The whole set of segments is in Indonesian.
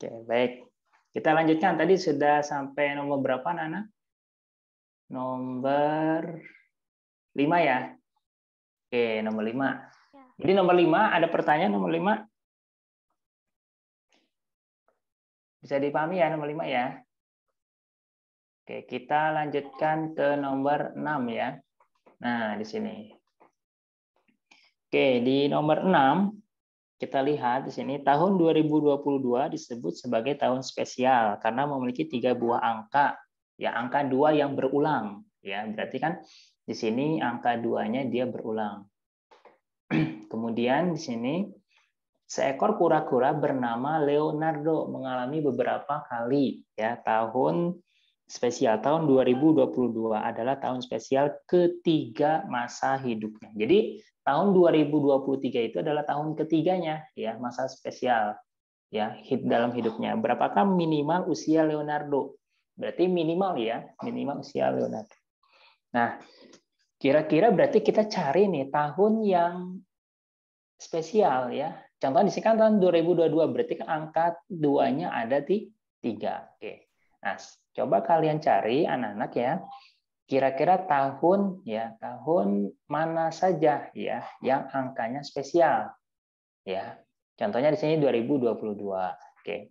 Oke, baik. Kita lanjutkan. Tadi sudah sampai nomor berapa, Nana? Nomor 5 ya? Oke, nomor 5. Ya. Jadi nomor 5, ada pertanyaan nomor 5? Bisa dipahami ya nomor 5 ya? Oke, kita lanjutkan ke nomor 6 ya. Nah, di sini. Oke, di nomor 6 kita lihat di sini tahun 2022 disebut sebagai tahun spesial karena memiliki 3 buah angka. Ya, angka 2 yang berulang, ya. Berarti kan di sini angka 2-nya dia berulang. Kemudian di sini seekor kura-kura bernama Leonardo mengalami beberapa kali ya tahun spesial. Tahun 2022 adalah tahun spesial ketiga masa hidupnya. Jadi tahun 2023 itu adalah tahun ketiganya ya masa spesial ya dalam hidupnya. Berapakah minimal usia Leonardo? Berarti minimal ya, minimal usia Leonardo. Nah, kira-kira berarti kita cari nih tahun yang spesial ya. Contohnya di sini kan tahun 2022, berarti kan angka 2-nya ada di 3. Oke. Nah, coba kalian cari anak-anak ya. Kira-kira tahun ya, tahun mana saja ya yang angkanya spesial. Ya. Contohnya di sini 2022. Oke.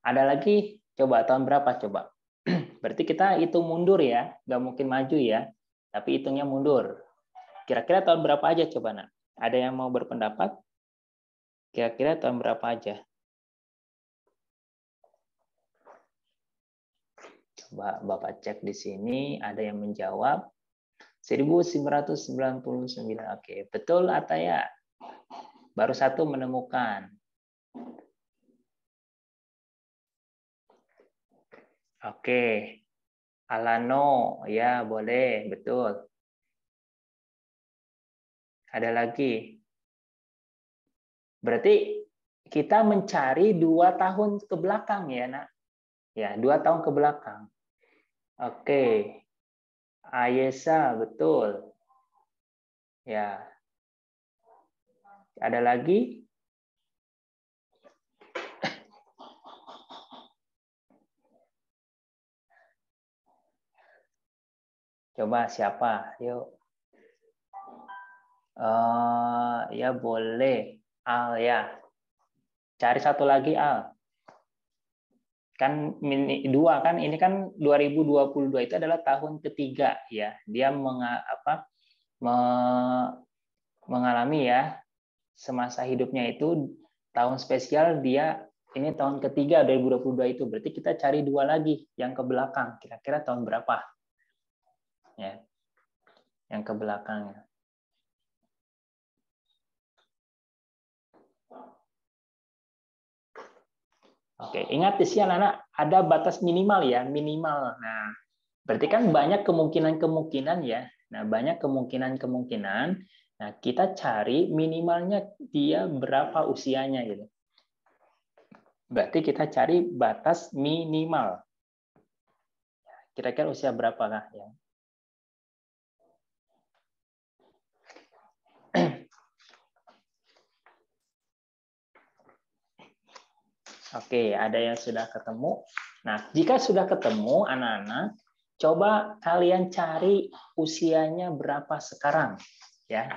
Ada lagi coba tahun berapa coba? Berarti kita hitung mundur ya, nggak mungkin maju ya, tapi hitungnya mundur. Kira-kira tahun berapa aja coba nak? Ada yang mau berpendapat? Kira-kira tahun berapa aja? Coba Bapak cek di sini, ada yang menjawab 1999. Oke, betul atau ya? Baru satu menemukan. Oke, Alano, ya boleh, betul. Ada lagi. Berarti kita mencari 2 tahun ke belakang ya, nak? Ya, 2 tahun ke belakang. Oke, Ayesa, betul. Ya, ada lagi? Coba siapa? Yuk. Ya boleh. Al ya. Cari satu lagi Al. Kan 2 kan ini kan 2022 itu adalah tahun ketiga ya. Dia mengalami ya semasa hidupnya itu tahun spesial dia ini tahun ketiga 2022 itu. Berarti kita cari 2 lagi yang ke belakang. Kira-kira tahun berapa? Ya. Yang ke belakangnya. Oke, ingat di sini anak-anak ada batas minimal ya, minimal. Nah, berarti kan banyak kemungkinan-kemungkinan ya. Nah, banyak kemungkinan-kemungkinan. Nah, kita cari minimalnya dia berapa usianya gitu. Berarti kita cari batas minimal. Kira-kira usia berapakah ya? Oke, ada yang sudah ketemu. Nah, jika sudah ketemu anak-anak, coba kalian cari usianya berapa sekarang ya.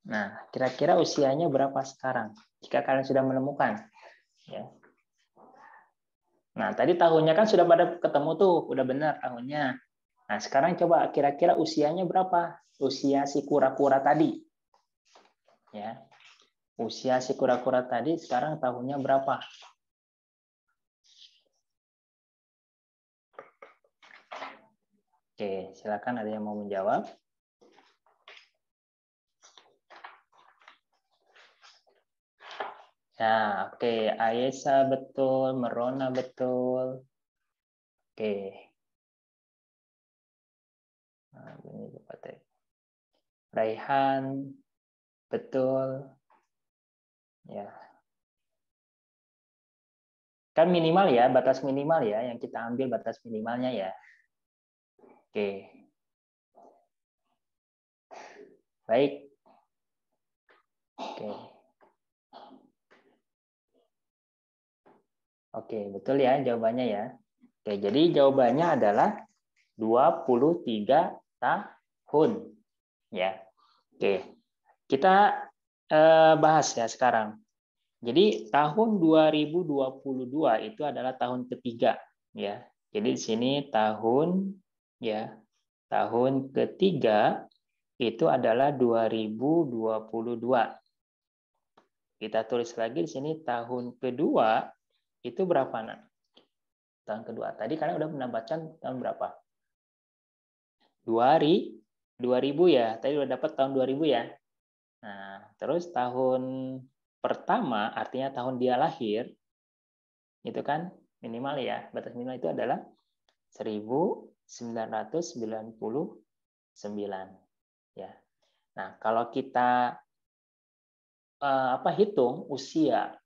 Nah, kira-kira usianya berapa sekarang? Jika kalian sudah menemukan ya. Nah, tadi tahunnya kan sudah pada ketemu tuh, udah benar tahunnya. Nah, sekarang coba kira-kira usianya berapa? Usia si kura-kura tadi. Ya. Usia si kura-kura tadi sekarang tahunnya berapa? Oke, silakan ada yang mau menjawab. Ya, oke. Ayesa betul, Merona betul. Oke. Nah, ini Raihan betul. Ya. Kan minimal ya, batas minimal ya, yang kita ambil batas minimalnya ya. Oke. Baik. Oke. Oke, betul ya jawabannya ya. Oke, jadi jawabannya adalah 23 tahun. Ya. Oke. Kita bahas ya sekarang. Jadi tahun 2022 itu adalah tahun ketiga ya. Jadi di sini tahun ya. Tahun ketiga itu adalah 2022. Kita tulis lagi di sini tahun kedua itu berapa, Nak? Tahun kedua. Tadi kalian udah menambahkan tahun berapa? 2000 ya. Tadi udah dapat tahun 2000 ya. Nah, terus tahun pertama artinya tahun dia lahir itu kan minimal ya. Batas minimal itu adalah 1999 ya. Nah, kalau kita hitung usia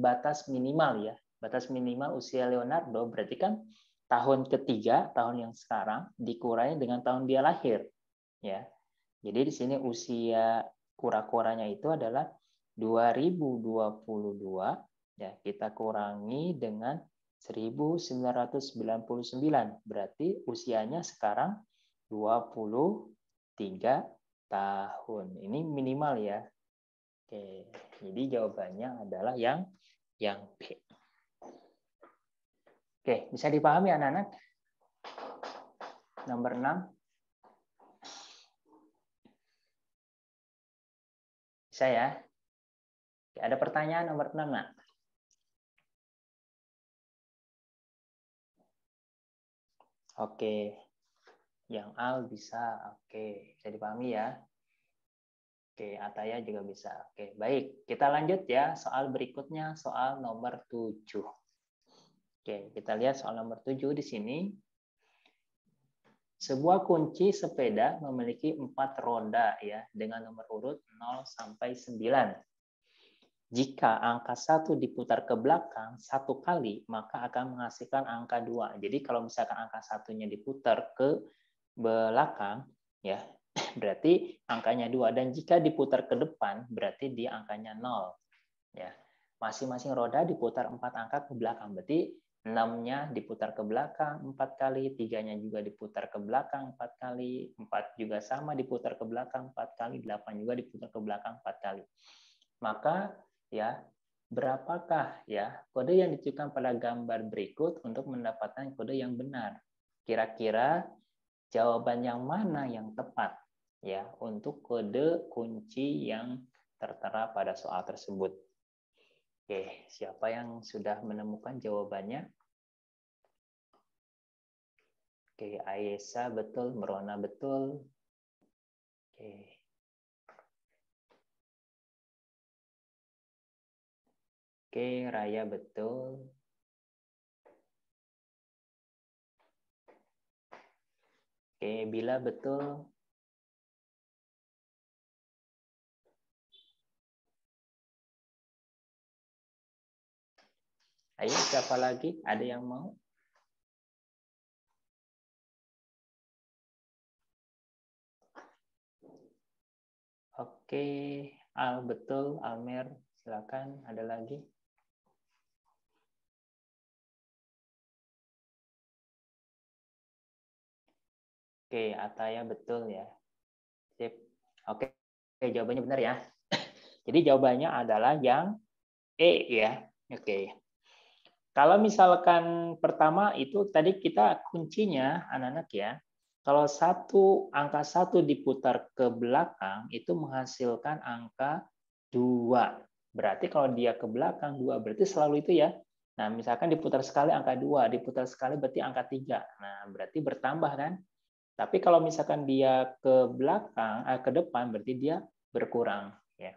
batas minimal ya. Batas minimal usia Leonardo berarti kan tahun ketiga, tahun yang sekarang dikurangi dengan tahun dia lahir ya. Jadi di sini usia kura-kuranya itu adalah 2022 ya, kita kurangi dengan 1999. Berarti usianya sekarang 23 tahun. Ini minimal ya. Oke, jadi jawabannya adalah yang B. Oke, bisa dipahami anak-anak? Nomor 6. Bisa ya? Oke, ada pertanyaan nomor 6, Nak? Oke. Yang Al bisa. Oke, bisa dipahami ya? Oke, Ataya juga bisa. Oke, baik. Kita lanjut ya. Soal berikutnya, soal nomor 7. Oke, kita lihat soal nomor 7 di sini. Sebuah kunci sepeda memiliki 4 roda ya, dengan nomor urut 0 sampai 9. Jika angka 1 diputar ke belakang 1 kali, maka akan menghasilkan angka 2. Jadi kalau misalkan angka 1-nya diputar ke belakang, ya berarti angkanya 2. Dan jika diputar ke depan, berarti dia angkanya 0. Ya. Masing-masing roda diputar 4 angka ke belakang. Berarti 6-nya diputar ke belakang 4 kali, 3-nya juga diputar ke belakang 4 kali, 4 juga sama diputar ke belakang 4 kali, 8 juga diputar ke belakang 4 kali. Maka ya, berapakah ya kode yang ditunjukkan pada gambar berikut untuk mendapatkan kode yang benar? Kira-kira jawaban yang mana yang tepat ya untuk kode kunci yang tertera pada soal tersebut? Oke, siapa yang sudah menemukan jawabannya? Oke, Aisyah betul, Merona betul. Oke. Oke, Raya betul. Oke, Bila betul. Ayo, siapa lagi? Ada yang mau? Oke, Al betul, Almer silakan. Ada lagi? Oke, Ataya betul ya. Sip. Oke, jawabannya benar ya. Jadi jawabannya adalah yang E ya. Oke. Kalau misalkan pertama itu tadi kita kuncinya anak-anak ya. Kalau angka 1 diputar ke belakang itu menghasilkan angka 2. Berarti kalau dia ke belakang 2 berarti selalu itu ya. Nah, misalkan diputar sekali angka 2, diputar sekali berarti angka 3. Nah, berarti bertambah kan? Tapi kalau misalkan dia ke belakang, ke depan, berarti dia berkurang. Ya.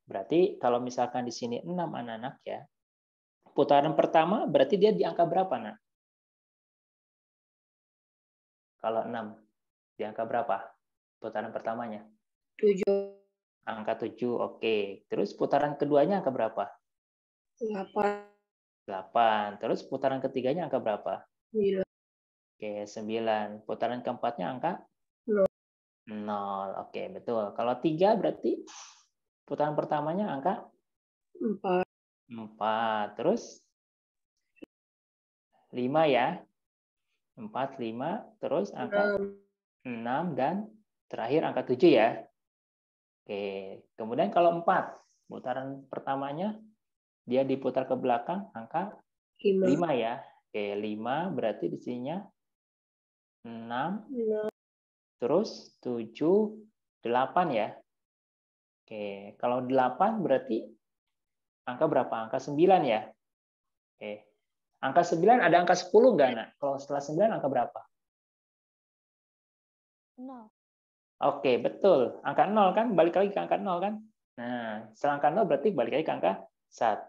Berarti kalau misalkan di sini 6 anak-anak ya, putaran pertama berarti dia di angka berapa, Nak? Kalau 6, di angka berapa? Putaran pertamanya? 7. Angka 7, oke. Terus putaran keduanya angka berapa? 8. 8. Terus putaran ketiganya angka berapa? 9. Oke, 9. Putaran keempatnya angka? 0. 0. Oke, betul. Kalau 3 berarti putaran pertamanya angka? 4. 4. Terus 5 ya. 4, 5, terus angka 6 dan terakhir angka 7 ya. Oke, kemudian kalau 4, putaran pertamanya dia diputar ke belakang angka 5 ya. Oke, 5 berarti di sininya 6, terus 7, 8 ya. Oke, kalau 8 berarti angka berapa? Angka 9 ya. Oke. Angka 9 ada angka 10 enggak, Nak? Kalau setelah 9 angka berapa? 0. Oke, betul. Angka 0 kan, balik lagi ke angka 0 kan? Nah, setelah angka 0 berarti balik lagi ke angka 1,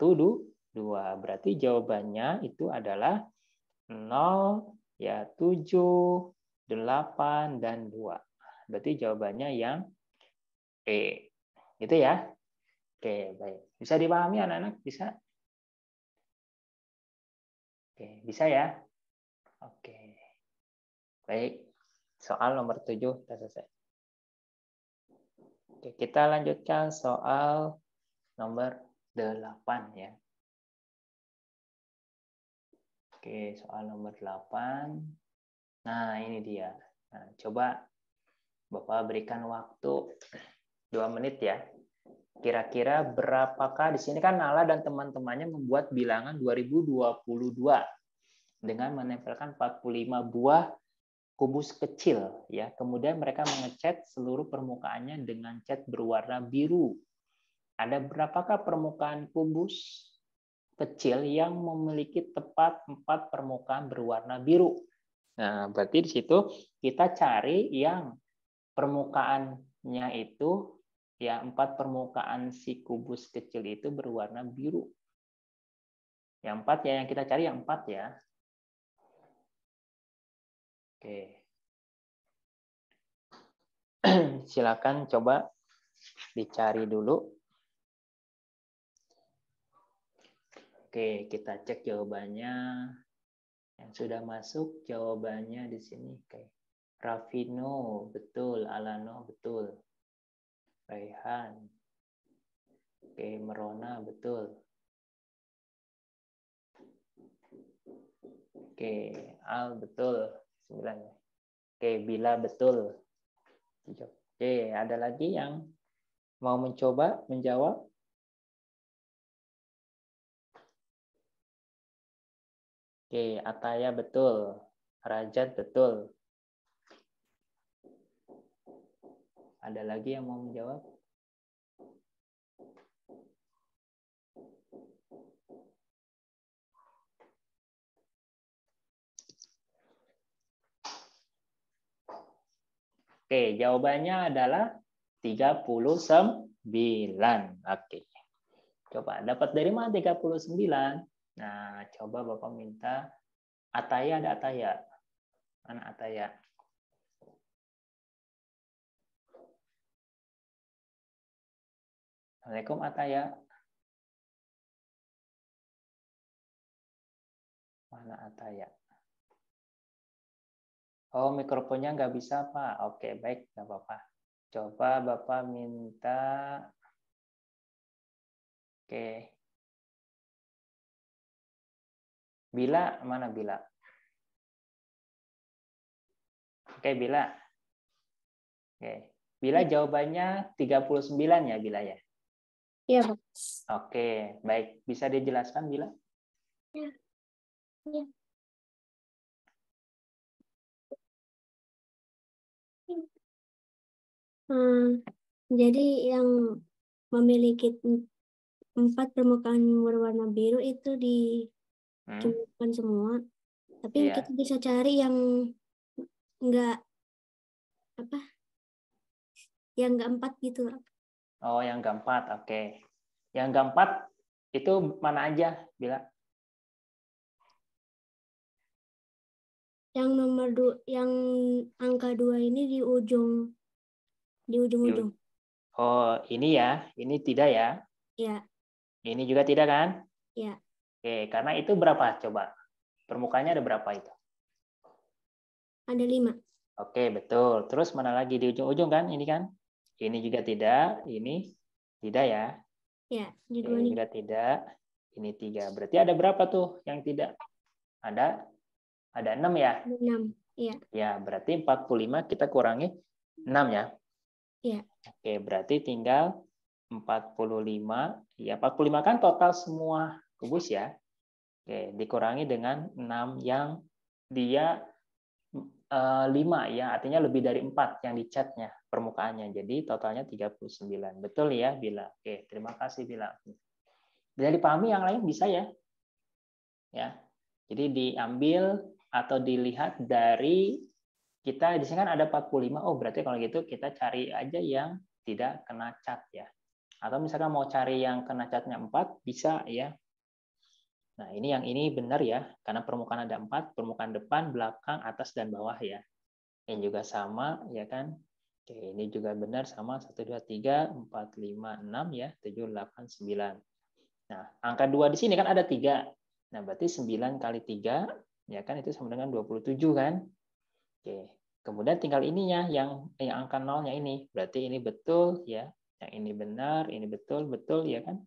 2. Berarti jawabannya itu adalah 0, ya 7, 8, dan 2. Berarti jawabannya yang E. Gitu ya? Oke, baik. Bisa dipahami anak-anak? Bisa? Oke, bisa ya? Oke. Baik. Soal nomor 7 sudah selesai. Oke, kita lanjutkan soal nomor 8 ya. Oke, soal nomor 8. Nah, ini dia. Nah, coba Bapak berikan waktu 2 menit ya. Kira-kira berapakah di sini kan Nala dan teman-temannya membuat bilangan 2022 dengan menempelkan 45 buah kubus kecil ya. Kemudian mereka mengecat seluruh permukaannya dengan cat berwarna biru. Ada berapakah permukaan kubus kecil yang memiliki tepat 4 permukaan berwarna biru? Nah, berarti di situ kita cari yang permukaannya itu ya 4 permukaan si kubus kecil itu berwarna biru. Yang 4 ya, yang kita cari yang 4 ya. Oke. Silakan coba dicari dulu. Oke, kita cek jawabannya. Yang sudah masuk jawabannya di sini. Oke. Rafino, betul. Alano, betul. Raihan. Oke, Merona, betul. Oke, Al, betul. 9. Oke, Bila, betul. Oke, ada lagi yang mau mencoba menjawab? Oke, Ataya betul. Rajat betul. Ada lagi yang mau menjawab? Oke, jawabannya adalah 39. Oke. Coba dapat dari mana 39? Nah, coba Bapak minta Ataya, ada Ataya. Mana Ataya? Assalamualaikum Ataya. Mana Ataya? Oh, mikrofonnya nggak bisa, Pak. Oke, baik. Nggak apa-apa. Coba Bapak minta. Oke. Bila, mana Bila? Oke, Bila. Oke. Bila jawabannya 39 ya, Bila ya? Iya, Pak. Oke, baik. Bisa dijelaskan, Bila? Iya. Iya. Jadi yang memiliki 4 permukaan berwarna biru itu dijumlahkan semua. Tapi Iya. kita bisa cari yang enggak apa? Yang enggak 4 gitu. Oh, yang keempat. Oke. Yang keempat itu mana aja, Bila? Yang nomor 2, yang angka 2 ini di ujung-ujung. Oh, ini ya. Ini tidak ya. Ya. Ini juga tidak kan? Ya. Oke, karena itu berapa? Coba. Permukaannya ada berapa itu? Ada 5. Oke, betul. Terus mana lagi di ujung-ujung kan? Ini kan? Ini juga tidak. Ini tidak ya. Ya, di Oke, dua ini ini. juga tidak. Ini 3. Berarti ada berapa tuh yang tidak? Ada 6 ya? 6. Iya. Ya, berarti 45 kita kurangi 6 ya? Iya. Oke, berarti tinggal 45. Ya, 45 kan total semua kubus ya. Oke, dikurangi dengan 6 yang dia 5 ya, artinya lebih dari 4 yang dicatnya permukaannya. Jadi totalnya 39. Betul ya, Bila? Oke, terima kasih Bila. Bisa dipahami yang lain bisa ya? Ya. Jadi diambil atau dilihat dari kita di sini kan ada 45. Oh, berarti kalau gitu kita cari aja yang tidak kena cat ya. Atau misalkan mau cari yang kena catnya 4 bisa ya. Nah, ini yang ini benar ya, karena permukaan ada 4, permukaan depan, belakang, atas, dan bawah ya. Ini juga sama, ya kan? Oke, ini juga benar sama 1, 2, 3, 4, 5, 6 ya, 7, 8, 9. Nah, angka 2 di sini kan ada 3. Nah, berarti 9 kali 3, ya kan, itu sama dengan 27 kan? Oke, kemudian tinggal ininya, yang angka nolnya ini. Berarti ini betul ya, yang ini benar, ini betul, betul ya kan?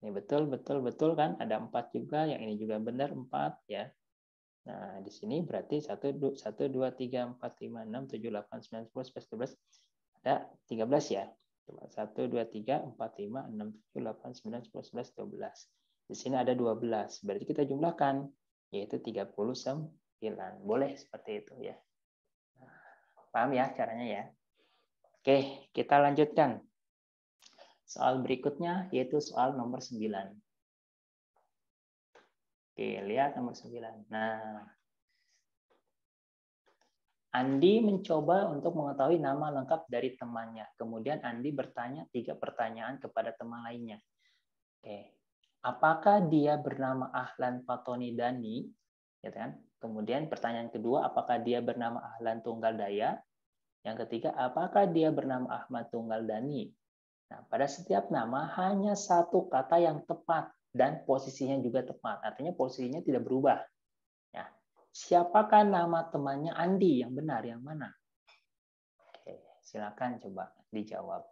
Ini betul, betul, betul kan? Ada 4 juga, yang ini juga benar 4 ya. Nah, di sini berarti 1, 2, 3, 4, 5, 6, 7, 8, 9, 10, 11, 12. Ada 13 ya. 1, 2, 3, 4, 5, 6, 7, 8, 9, 10, 11, 12. Di sini ada 12. Berarti kita jumlahkan, yaitu 39. Boleh seperti itu ya. Paham ya caranya ya? Oke, kita lanjutkan. Soal berikutnya yaitu soal nomor 9. Oke, lihat nomor 9. Nah, Andi mencoba untuk mengetahui nama lengkap dari temannya. Kemudian Andi bertanya 3 pertanyaan kepada teman lainnya. Oke. Apakah dia bernama Ahlan Fatoni Dani? Ya kan? Kemudian pertanyaan kedua, apakah dia bernama Ahlan Tunggal Daya? Yang ketiga, apakah dia bernama Ahmad Tunggal Dani? Nah, pada setiap nama hanya satu kata yang tepat dan posisinya juga tepat. Artinya posisinya tidak berubah. Ya. Siapakah nama temannya Andi yang benar, yang mana? Oke, silakan coba dijawab.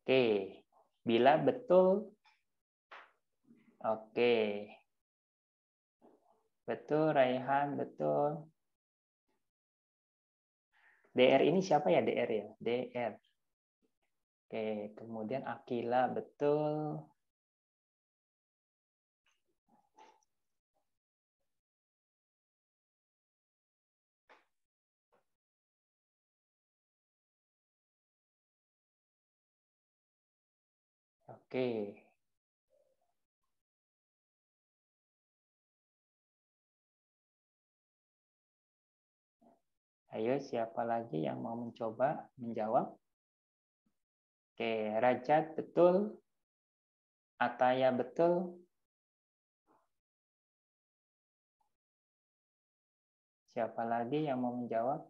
Oke, bila betul, oke. Betul, Raihan, betul. DR ini siapa ya, DR ya? DR. Oke, kemudian Akila, betul. Oke. Ayo, siapa lagi yang mau mencoba menjawab? Oke, Rajat, betul. Ataya, betul. Siapa lagi yang mau menjawab?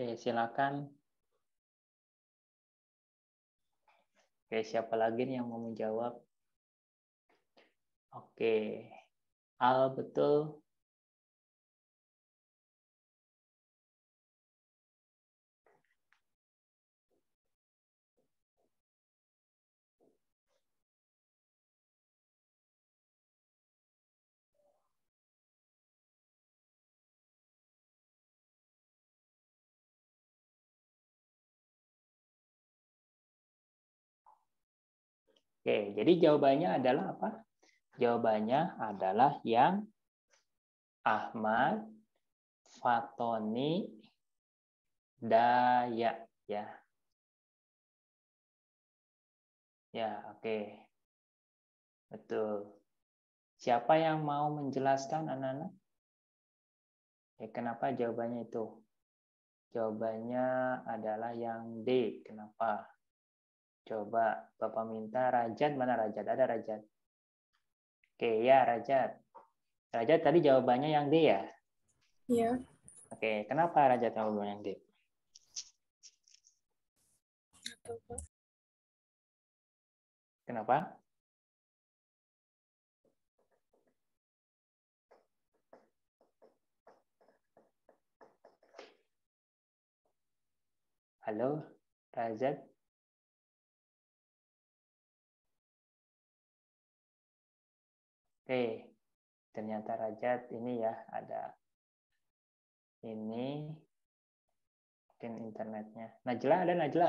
Oke, silakan. Oke, siapa lagi nih yang mau menjawab? Oke, Al, betul. Oke, jadi jawabannya adalah apa? Jawabannya adalah yang Ahmad Fatoni Daya ya. Ya, oke. Betul. Siapa yang mau menjelaskan anak-anak? Kenapa jawabannya itu? Jawabannya adalah yang D. Kenapa? Coba Bapak minta Rajat, mana Rajat? Ada Rajat. Oke, ya Rajat. Rajat tadi jawabannya yang D ya? Iya. Oke, kenapa Raja tahu belum yang D? Kenapa? Halo, Raja? Oke, ternyata Rajat ini ya ada ini mungkin internetnya. Najla ada Najla?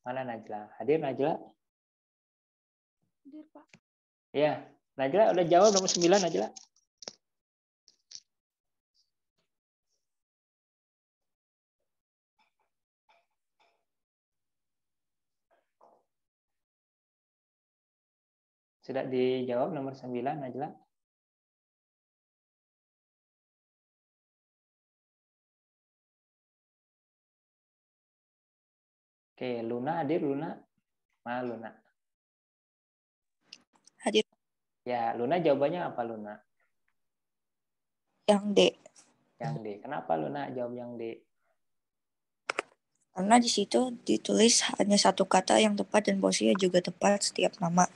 Mana Najla? Hadir Najla? Hadir, Pak. Iya, Najla udah jawab nomor 9 Najla. Sudah dijawab nomor 9 Najla? Oke, Luna hadir Luna? Mana Luna? Hadir. Ya, Luna jawabannya apa Luna? Yang D. Yang D. Kenapa Luna jawab yang D? Karena di situ ditulis hanya satu kata yang tepat dan posisinya juga tepat setiap nama.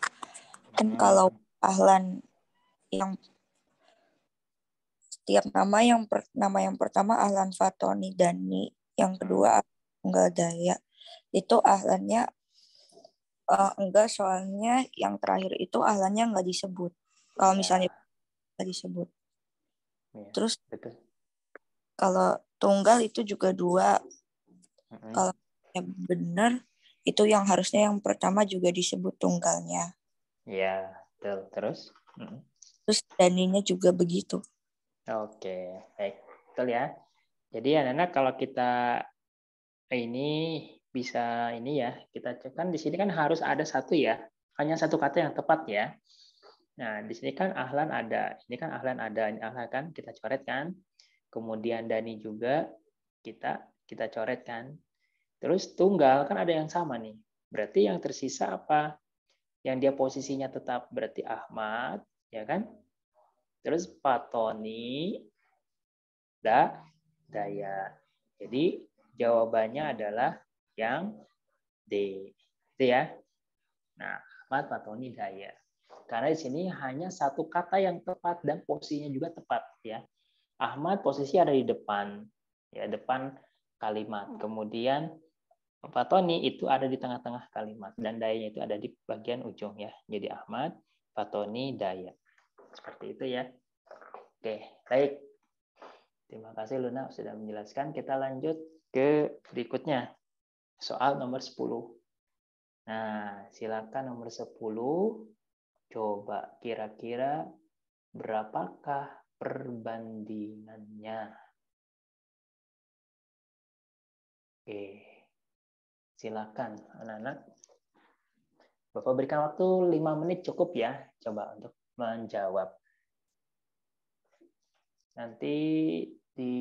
Kan kalau ahlan yang setiap nama yang pertama ahlan Fatoni Dani, yang kedua Tunggal Daya. Itu ahlannya enggak, soalnya yang terakhir itu ahlannya enggak disebut. Kalau misalnya enggak disebut. Ya, terus betul. Kalau tunggal itu juga 2. Kalau yang benar itu yang harusnya yang pertama juga disebut tunggalnya. Ya, betul. Terus? Terus daninya juga begitu. Oke, baik. Betul ya. Jadi anak-anak kalau kita ini bisa ini ya, kita cek kan di sini kan harus ada satu ya. Hanya satu kata yang tepat ya. Nah, di sini kan ahlan ada. Ini kan ahlan ada. Ini ahlan kan kita coret kan. Kemudian dani juga kita coret kan. Terus tunggal kan ada yang sama nih. Berarti yang tersisa apa? Yang dia posisinya tetap berarti Ahmad, ya kan? Terus Patoni, Daya. Jadi jawabannya adalah yang D. Itu ya. Nah, Ahmad, Patoni, Daya. Karena di sini hanya satu kata yang tepat dan posisinya juga tepat ya. Ahmad posisi ada di depan, ya depan kalimat. Kemudian Pak Tony itu ada di tengah-tengah kalimat dan dayanya itu ada di bagian ujung ya. Jadi Ahmad, Pak Tony, Daya. Seperti itu ya. Oke, baik. Terima kasih Luna sudah menjelaskan. Kita lanjut ke berikutnya. Soal nomor 10. Nah, silakan nomor 10. Coba kira-kira berapakah perbandingannya? Oke. Silakan anak-anak. Bapak berikan waktu 5 menit cukup ya, coba untuk menjawab. Nanti di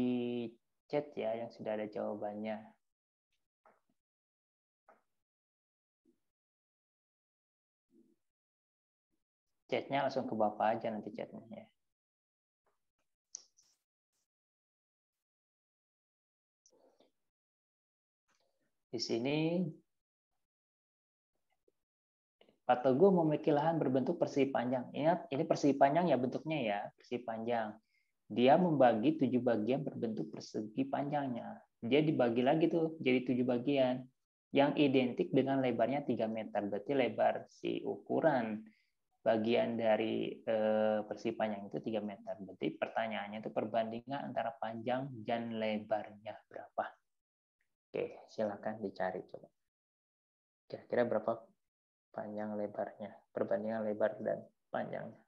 chat ya yang sudah ada jawabannya. Chatnya langsung ke Bapak aja nanti chatnya ya. Di sini Pak Teguh memiliki lahan berbentuk persegi panjang. Ingat, ini persegi panjang ya bentuknya ya, persegi panjang. Dia membagi 7 bagian berbentuk persegi panjangnya. Dia dibagi lagi tuh jadi 7 bagian yang identik dengan lebarnya 3 meter. Berarti lebar si ukuran bagian dari persegi panjang itu 3 meter. Berarti pertanyaannya itu perbandingan antara panjang dan lebarnya berapa? Oke, silakan dicari coba. Kira-kira berapa panjang lebarnya, perbandingan lebar dan panjangnya.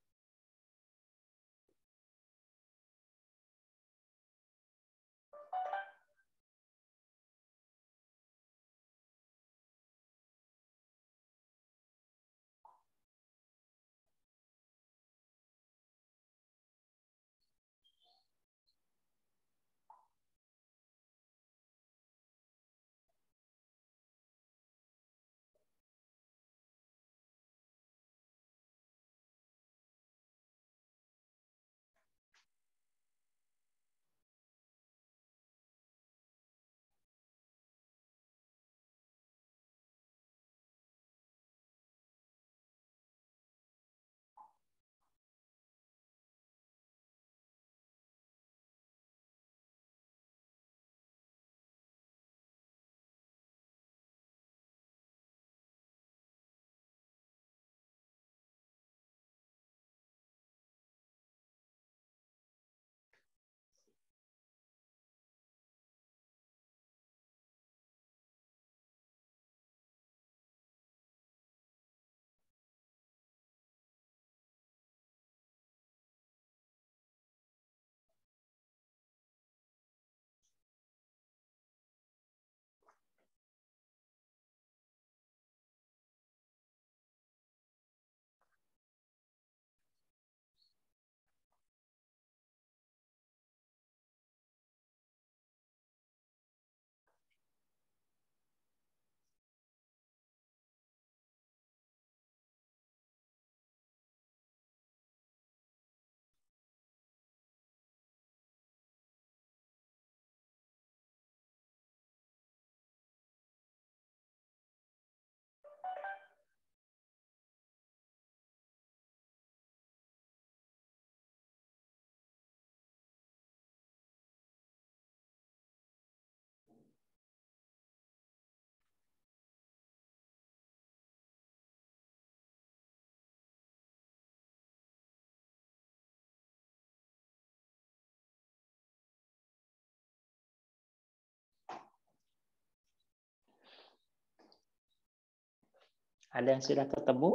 Ada yang sudah ketemu?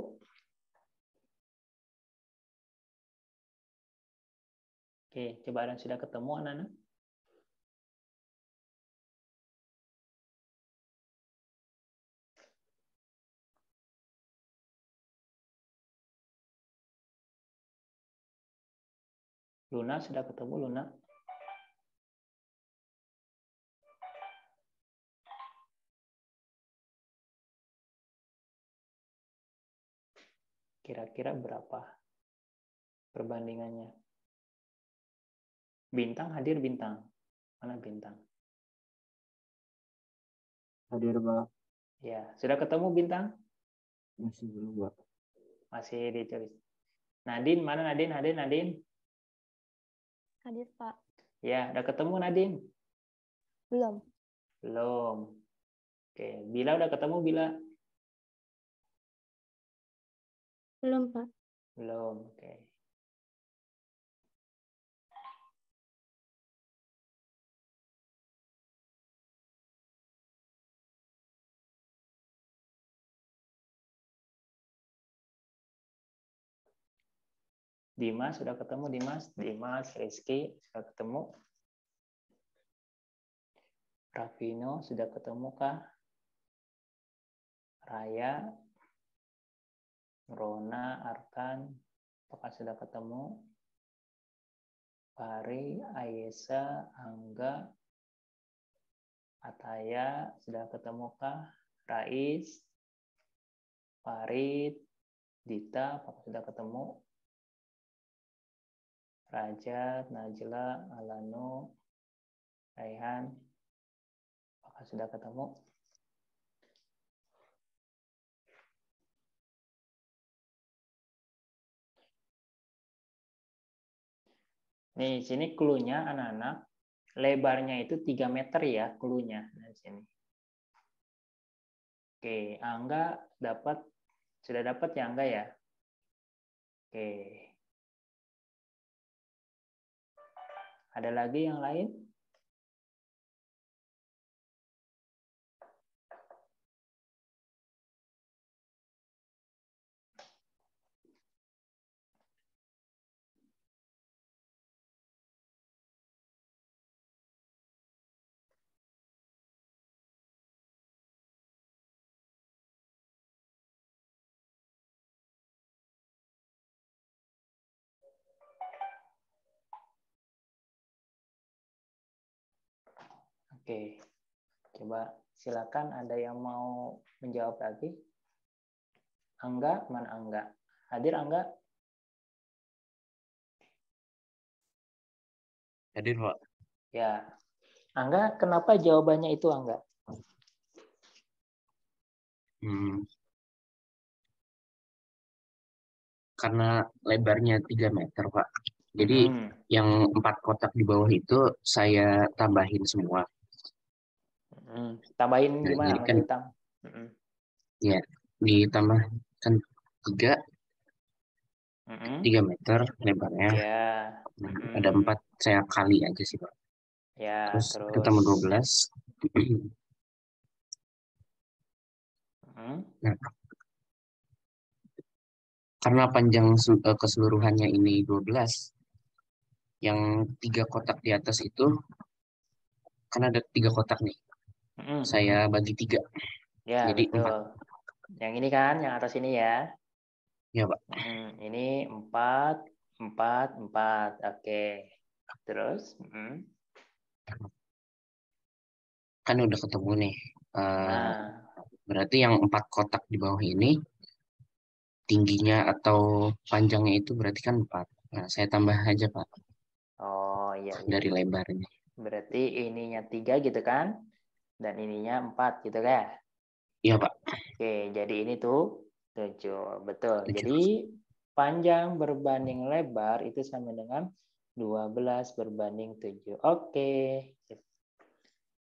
Oke, coba ada yang sudah ketemu anak-anak? Luna sudah ketemu, Luna? Kira-kira berapa perbandingannya? Bintang hadir Bintang. Mana Bintang? Hadir, Pak. Ya, sudah ketemu Bintang? Masih belum, Pak. Masih ditulis. Nadine, mana Nadine? Nadine? Hadir, Pak. Ya, udah ketemu Nadine? Belum. Belum. Oke, Bila udah ketemu Bila? Belum, Pak. Belum, oke. Dimas sudah ketemu Dimas, Rizky sudah ketemu. Rafino sudah ketemu kah? Raya, Rona, Arkan, apakah sudah ketemu? Pari, Ayesa, Angga, Ataya sudah ketemu kah? Rais, Farid, Dita, apakah sudah ketemu? Rajat, Najla, Alano, Raihan, apakah sudah ketemu? Nih, sini clue-nya anak-anak, lebarnya itu 3 meter ya clue-nya. Nah, sini. Oke, Angga sudah dapat ya Angga ya? Oke. Ada lagi yang lain? Oke. Coba silakan ada yang mau menjawab lagi. Angga, mana Angga? Hadir Angga? Hadir, Pak. Ya. Angga, kenapa jawabannya itu Angga? Karena lebarnya 3 meter, Pak. Jadi yang 4 kotak di bawah itu saya tambahin semua. Tambahin Nah, gimana? jadi kan Maksudnya ya ditambahkan 3 meter lebarnya. Ya. Nah, ada 4 saya kali aja sih, Pak. Ya, Terus terus. ketemu 12. Nah, karena panjang keseluruhannya ini 12, yang 3 kotak di atas itu, kan ada 3 kotak nih. Saya bagi 3. Ya, Jadi betul. 4. Yang ini kan, yang atas ini ya. Ya, Pak. Ini 4, 4, 4. Oke. Terus? Kan udah ketemu nih. Nah. Berarti yang 4 kotak di bawah ini, tingginya atau panjangnya itu berarti kan 4. Nah, saya tambah aja, Pak. Oh, iya. Dari lebarnya. Berarti ininya 3 gitu kan? Dan ininya 4 gitu kan? Iya, Pak. Oke, jadi ini tuh 7. Betul. 7. Jadi panjang berbanding lebar itu sama dengan 12 berbanding 7. Oke.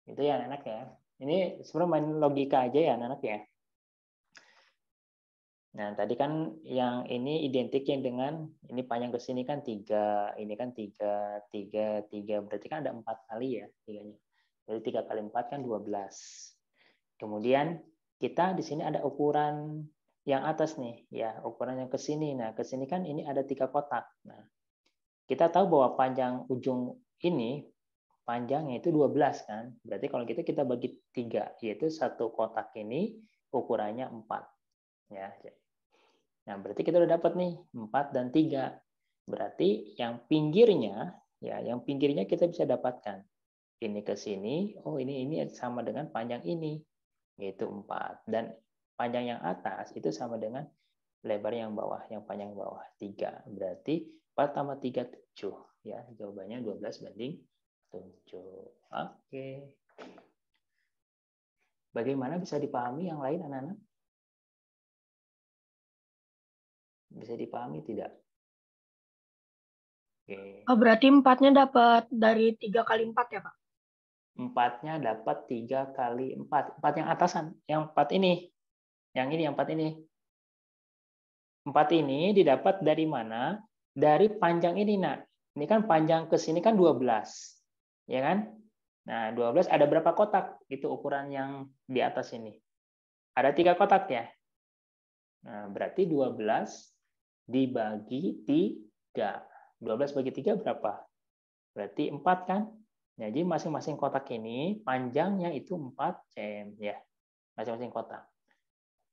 Itu ya anak-anak ya. Ini sebenarnya main logika aja ya anak-anak ya. Nah, tadi kan yang ini identiknya dengan ini panjang ke sini kan 3, ini kan 3, 3, 3. Berarti kan ada 4 kali ya 3-nya. Jadi 3 kali 4 kan 12. Kemudian kita di sini ada ukuran yang atas nih, ya ukuran yang ke sini. Nah, ke sini kan ini ada 3 kotak. Nah, kita tahu bahwa panjang ujung ini panjangnya itu 12 kan. Berarti kalau gitu kita bagi 3, yaitu satu kotak ini ukurannya 4. Ya. Nah, berarti kita udah dapat nih 4 dan 3. Berarti yang pinggirnya, ya, yang pinggirnya kita bisa dapatkan. Ini ke sini, oh ini sama dengan panjang ini, yaitu 4. Dan panjang yang atas itu sama dengan lebar yang bawah, yang panjang bawah 3. Berarti 4 tambah 3, 7. Ya, jawabannya 12 banding 7. Oke. Bagaimana, bisa dipahami yang lain anak-anak? Bisa dipahami tidak? Oke. Oh, berarti 4-nya dapat dari 3 kali 4 ya, Pak? 4-nya dapat 3 kali 4. 4 yang atasan, yang 4 ini. Yang ini, yang 4 ini. 4 ini didapat dari mana? Dari panjang ini, Nak. Ini kan panjang ke sini kan 12. Ya kan? Nah, 12 ada berapa kotak? Itu ukuran yang di atas ini. Ada 3 kotak ya? Nah, berarti 12 dibagi 3. 12 bagi 3 berapa? Berarti 4 kan? Nah, jadi masing-masing kotak ini panjangnya itu 4 cm ya. Masing-masing kotak.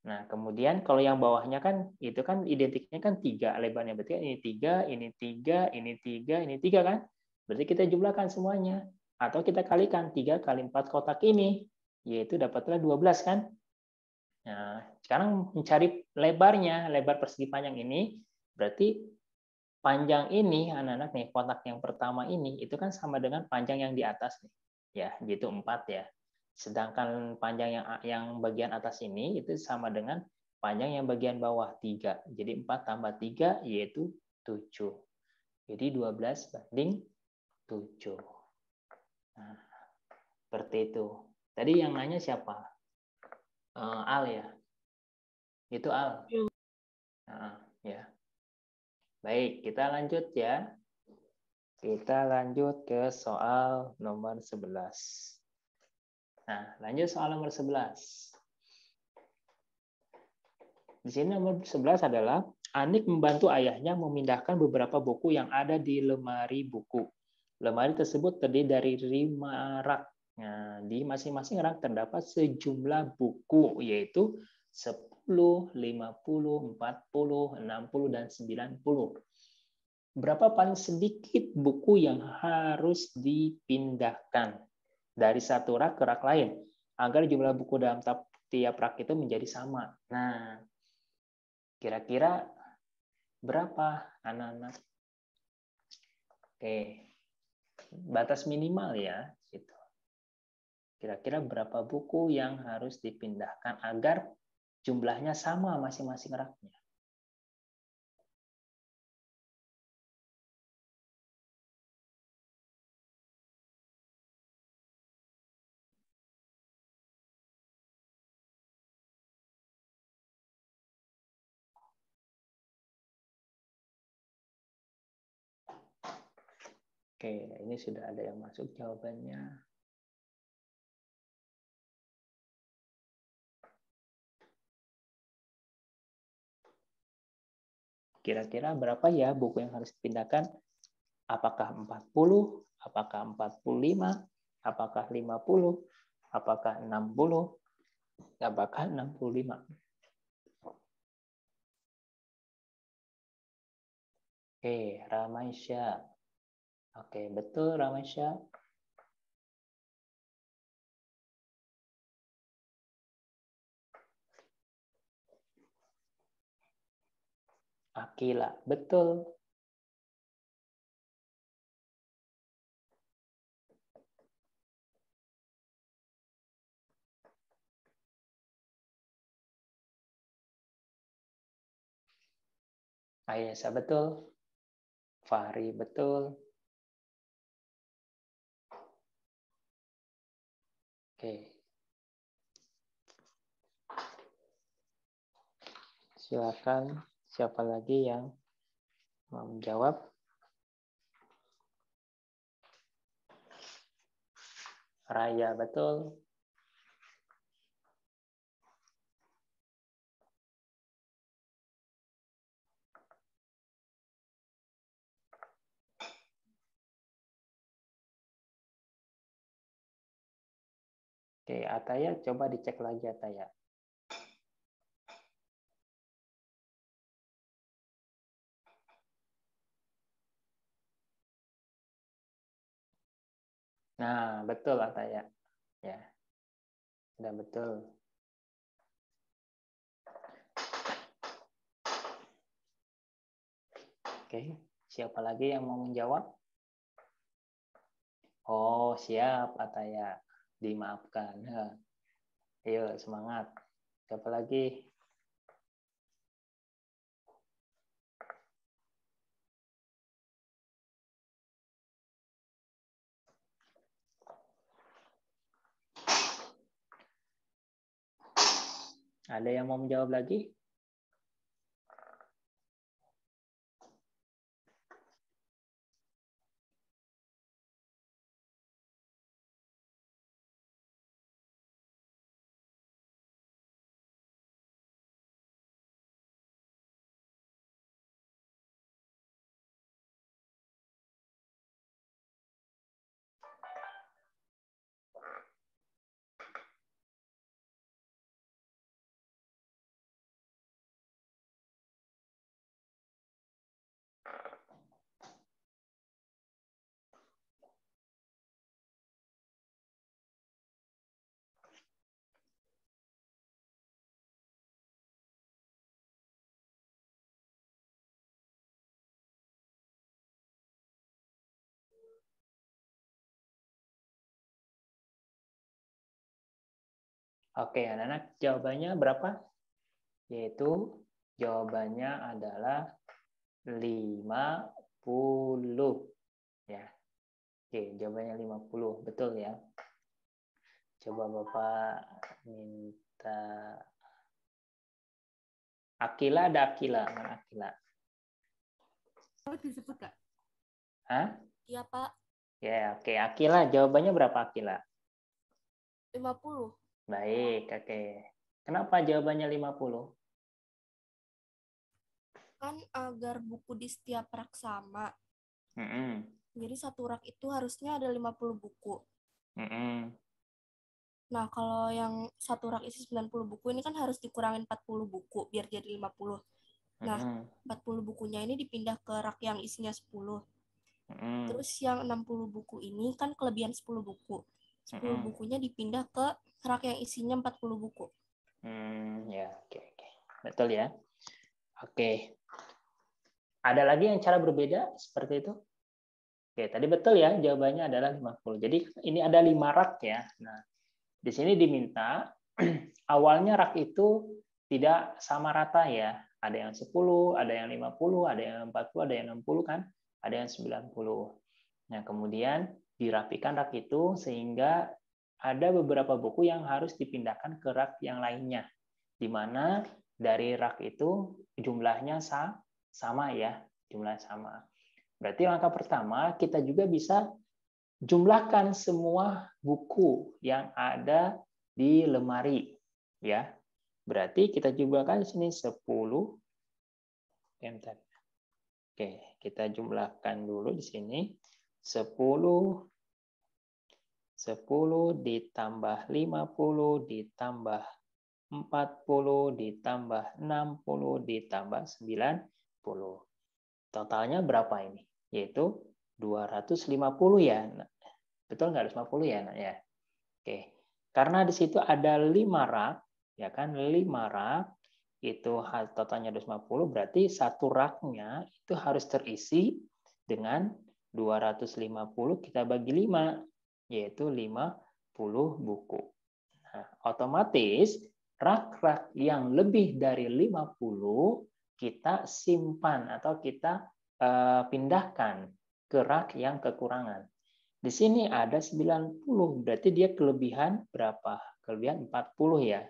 Nah, kemudian kalau yang bawahnya kan itu kan identiknya kan 3 lebarnya. Berarti ini 3, ini 3, ini 3, ini 3 kan? Berarti kita jumlahkan semuanya. Atau kita kalikan 3 kali 4 kotak ini. Yaitu dapatlah 12 kan? Nah, sekarang mencari lebarnya, lebar persegi panjang ini. Berarti panjang ini, anak-anak nih, kotak yang pertama ini, itu kan sama dengan panjang yang di atas nih. Ya, yaitu 4 ya. Sedangkan panjang yang bagian atas ini itu sama dengan panjang yang bagian bawah 3. Jadi 4 tambah 3 yaitu 7. Jadi 12 banding 7. Nah, seperti itu. Tadi yang nanya siapa? Al ya? Itu Al. Nah, ya. Baik, kita lanjut ya. Kita lanjut ke soal nomor 11. Nah, lanjut soal nomor 11. Di sini nomor 11 adalah Anik membantu ayahnya memindahkan beberapa buku yang ada di lemari buku. Lemari tersebut terdiri dari 5 rak. Nah, di masing-masing rak terdapat sejumlah buku, yaitu 10, 50, 40, 60, dan 90. Berapa paling sedikit buku yang harus dipindahkan dari satu rak ke rak lain agar jumlah buku dalam tiap rak itu menjadi sama? Nah, kira-kira berapa anak-anak? Oke, batas minimal ya. Gitu. Kira-kira berapa buku yang harus dipindahkan agar jumlahnya sama masing-masing raknya? Oke, ini sudah ada yang masuk jawabannya. Kira-kira berapa ya buku yang harus dipindahkan? Apakah 40? Apakah 45? Apakah 50? Apakah 60? Apakah 65? Oke, Ramaisya. Oke, betul Ramaisya. Akila, betul. Ayesa, betul. Fahri, betul. Oke. Silakan, siapa lagi yang mau menjawab? Raya, betul. Oke, Ataya coba dicek lagi Ataya. Nah, betul Ataya. Ya. Sudah betul. Oke, siapa lagi yang mau menjawab? Oh, siap Ataya. Dimaafkan. Ayo, semangat. Siapa lagi? Ada yang mau menjawab lagi? Oke, anak-anak, jawabannya berapa? Yaitu jawabannya adalah 50. Ya. Oke, jawabannya 50. Betul ya. Coba Bapak minta Akila, ada Akila. Mana Akila? Disebut Kak? Hah? Iya Pak. Ya, oke. Akila, jawabannya berapa Akila? 50. Baik, oke. Kenapa jawabannya 50? Kan agar buku di setiap rak sama. Jadi satu rak itu harusnya ada 50 buku. Nah, kalau yang satu rak isi 90 buku ini kan harus dikurangin 40 buku biar jadi 50. Nah, 40 bukunya ini dipindah ke rak yang isinya 10. Terus yang 60 buku ini kan kelebihan 10 buku. 10 bukunya dipindah ke rak yang isinya 40 buku. Ya, oke. Betul ya. Oke. Ada lagi yang cara berbeda seperti itu? Oke, tadi betul ya, jawabannya adalah 50. Jadi ini ada 5 rak ya. Nah, di sini diminta awalnya rak itu tidak sama rata ya. Ada yang 10, ada yang 50, ada yang 40, ada yang 60 kan, ada yang 90. Nah, kemudian dirapikan rak itu sehingga ada beberapa buku yang harus dipindahkan ke rak yang lainnya. Di mana dari rak itu jumlahnya sama ya, jumlah sama. Berarti langkah pertama kita juga bisa jumlahkan semua buku yang ada di lemari ya. Berarti kita jumlahkan di sini 10. Oke, kita jumlahkan dulu di sini 10 ditambah 50 ditambah 40 ditambah 60 ditambah 90. Totalnya berapa ini? Yaitu 250 ya. Betul nggak 250 ya? Ya. Oke. Karena di situ ada 5 rak, ya kan? 5 rak itu totalnya 250, berarti satu raknya itu harus terisi dengan 250 kita bagi 5, yaitu 50 buku. Nah, otomatis rak-rak yang lebih dari 50 kita simpan atau kita pindahkan ke rak yang kekurangan. Di sini ada 90, berarti dia kelebihan berapa? Kelebihan 40 ya.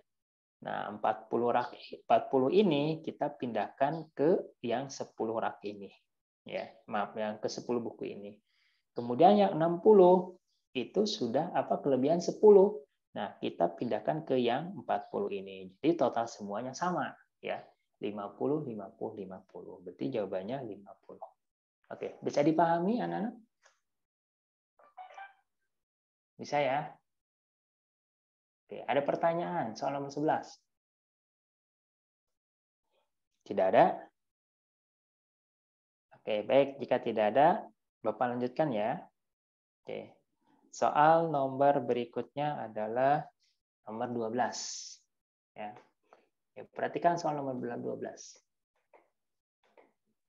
Nah, 40 ini kita pindahkan ke yang 10 rak ini. Ya, maaf, yang ke 10 buku ini. Kemudian yang 60 itu sudah kelebihan 10. Nah, kita pindahkan ke yang 40 ini. Jadi total semuanya sama ya. 50, 50, 50. Berarti jawabannya 50. Oke, bisa dipahami anak-anak? Bisa ya? Oke, ada pertanyaan soal nomor 11? Tidak ada? Oke, baik. Jika tidak ada, Bapak lanjutkan ya. Oke. Soal nomor berikutnya adalah nomor 12. Ya. Oke, perhatikan soal nomor 12.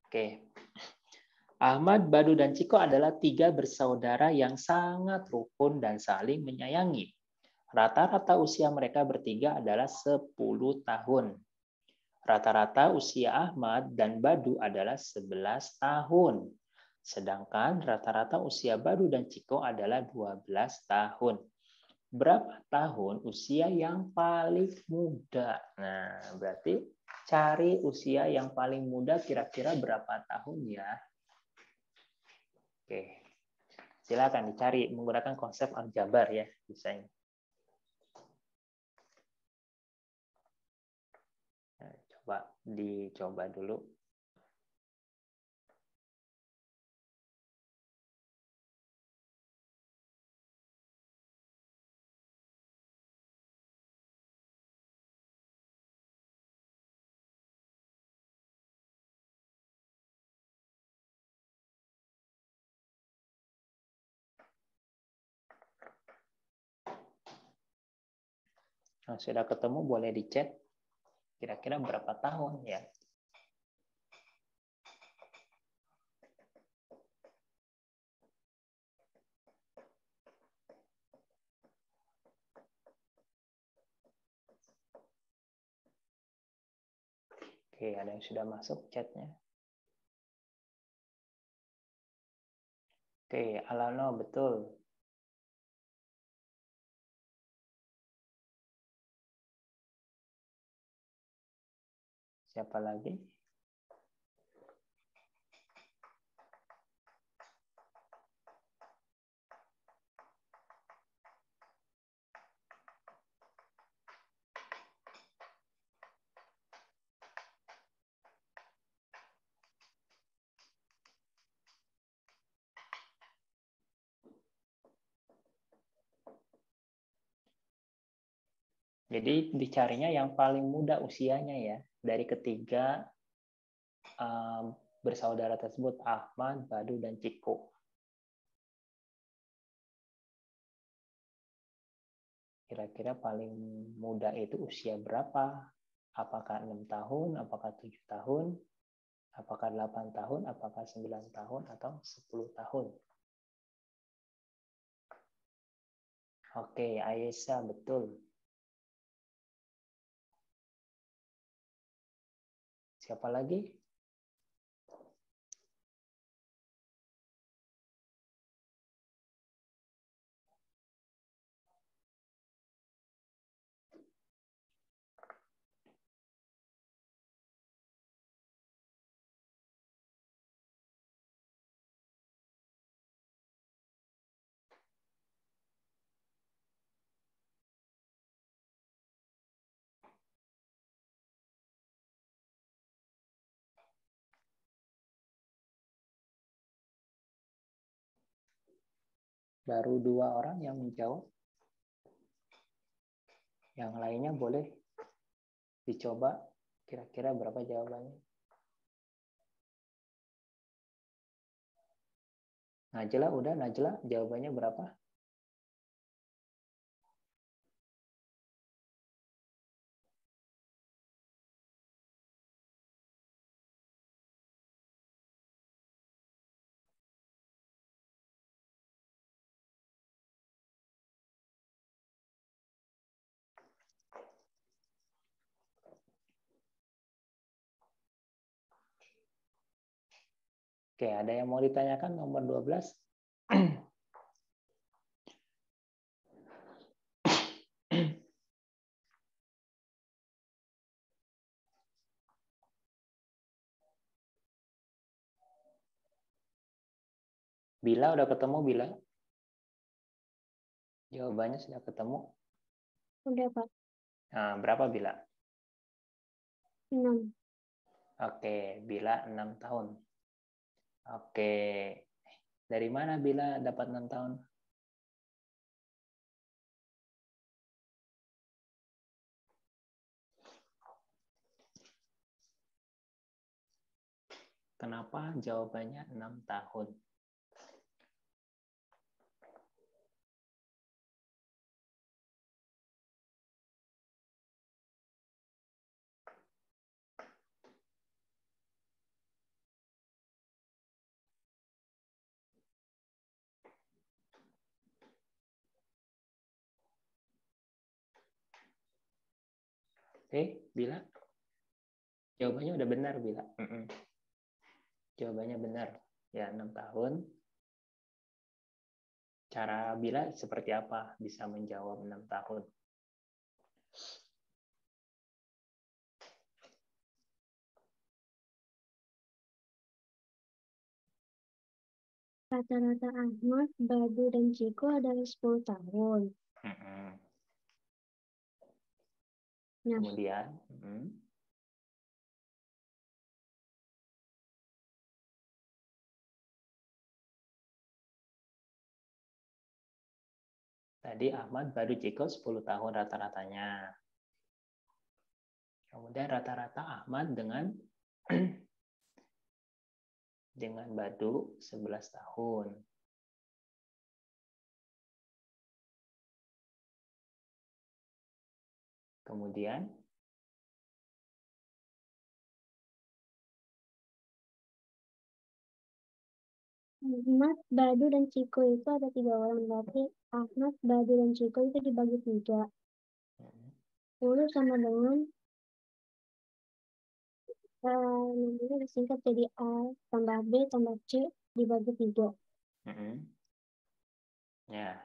Oke. Ahmad, Badu, dan Ciko adalah 3 bersaudara yang sangat rukun dan saling menyayangi. Rata-rata usia mereka bertiga adalah 10 tahun. Rata-rata usia Ahmad dan Badu adalah 11 tahun. Sedangkan rata-rata usia Badu dan Ciko adalah 12 tahun. Berapa tahun usia yang paling muda? Nah, berarti cari usia yang paling muda kira-kira berapa tahun ya? Oke, silakan dicari menggunakan konsep aljabar ya, bisa ini. Nah, dicoba dulu. Nah, sudah ketemu boleh dicek kira-kira berapa tahun ya. Oke, ada yang sudah masuk chatnya. Oke, Alano betul. Siapa lagi? Jadi dicarinya yang paling muda usianya ya. Dari ketiga bersaudara tersebut, Ahmad, Badu, dan Ciko. Kira-kira paling muda itu usia berapa? Apakah 6 tahun, apakah 7 tahun, apakah 8 tahun, apakah 9 tahun, atau 10 tahun? Oke, Aisyah betul. Siapa lagi? Baru 2 orang yang menjawab. Yang lainnya boleh dicoba kira-kira berapa jawabannya. Najla udah, Najla jawabannya berapa? Oke, ada yang mau ditanyakan nomor 12? Bila udah ketemu, Bila? Jawabannya sudah ketemu? Udah, Pak. Nah, berapa Bila? 6. Oke, Bila 6 tahun. Oke, dari mana Bila dapat 6 tahun? Kenapa jawabannya 6 tahun? Bila? Jawabannya udah benar, Bila. Jawabannya benar. Ya, 6 tahun. Cara Bila seperti apa bisa menjawab 6 tahun? Rata-rata Ahmad, Badu, dan Ciko adalah 10 tahun. Nah, Kemudian, tadi Ahmad, Badu, Ciko 10 tahun rata-ratanya. Kemudian rata-rata Ahmad dengan Badu 11 tahun. Kemudian Ahmad, Badu, dan Ciko itu ada 3 orang. Berarti Ahmad, Badu, dan Ciko itu dibagi 3. 10 sama dengan namanya disingkat jadi A tambah B tambah C dibagi 3. Ya.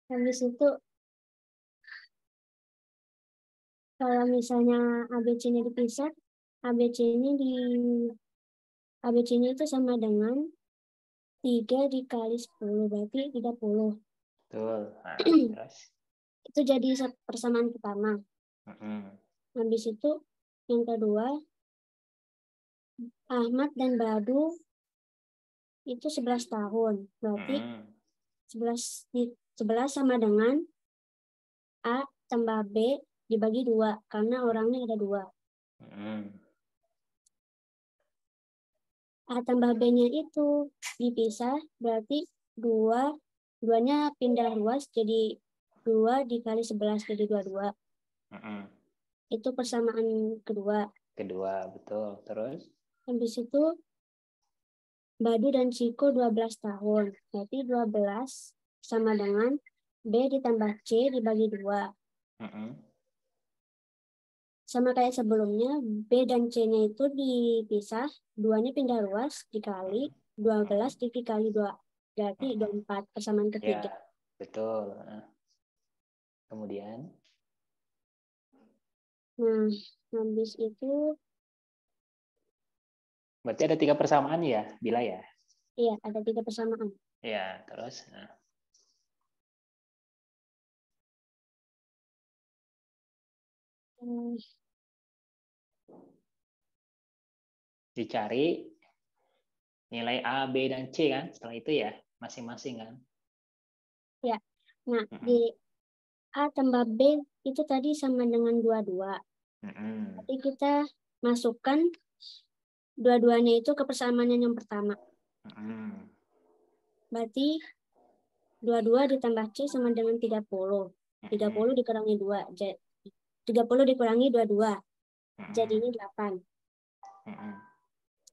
Habis itu kalau misalnya ABC-nya dipisah, ABC-nya itu sama dengan 3 dikali 10, berarti 30. Betul. Nah, terus? Itu jadi persamaan pertama. Habis itu yang kedua, Ahmad dan Badu itu 11 tahun. Berarti 11 sama dengan A tambah B dibagi 2 karena orangnya ada 2. A tambah B-nya itu dipisah, berarti 2-nya pindah luas jadi 2 dikali 11 jadi 22. Itu persamaan kedua. Kedua, betul. Terus? Habis itu Badu dan Ciko 12 tahun. Berarti 12 sama dengan B ditambah C dibagi 2. Sama kayak sebelumnya, B dan C-nya itu dipisah, 2-nya pindah luas dikali 12 dikali 2. Berarti 24 persamaan ketiga. Ya, betul. Kemudian? Nah, habis itu Berarti ada 3 persamaan ya, Bila ya? iya, ada 3 persamaan. Ya, terus? Dicari nilai A, B, dan C kan? Setelah itu ya, masing-masing kan? Ya, nah di A tambah B itu tadi sama dengan 22. Jadi kita masukkan dua-duanya itu ke persamaan yang pertama. Berarti 22 ditambah C sama dengan 30. 30 dikurangi 2. 30 dikurangi 22. Jadinya 8.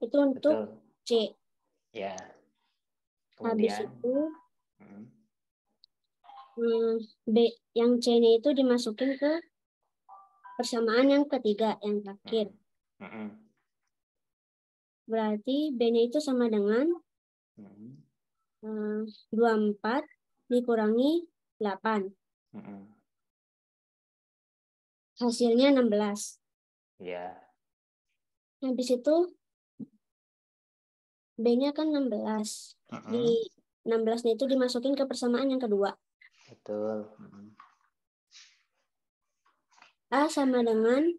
Itu untuk Betul. C. Ya. Habis Kemudian? itu B yang C-nya itu dimasukin ke persamaan yang ketiga, yang terakhir. Berarti B-nya itu sama dengan 24 dikurangi 8. Hasilnya 16. Ya. Habis itu B-nya kan 16. Di 16-nya itu dimasukin ke persamaan yang kedua. Betul. A sama dengan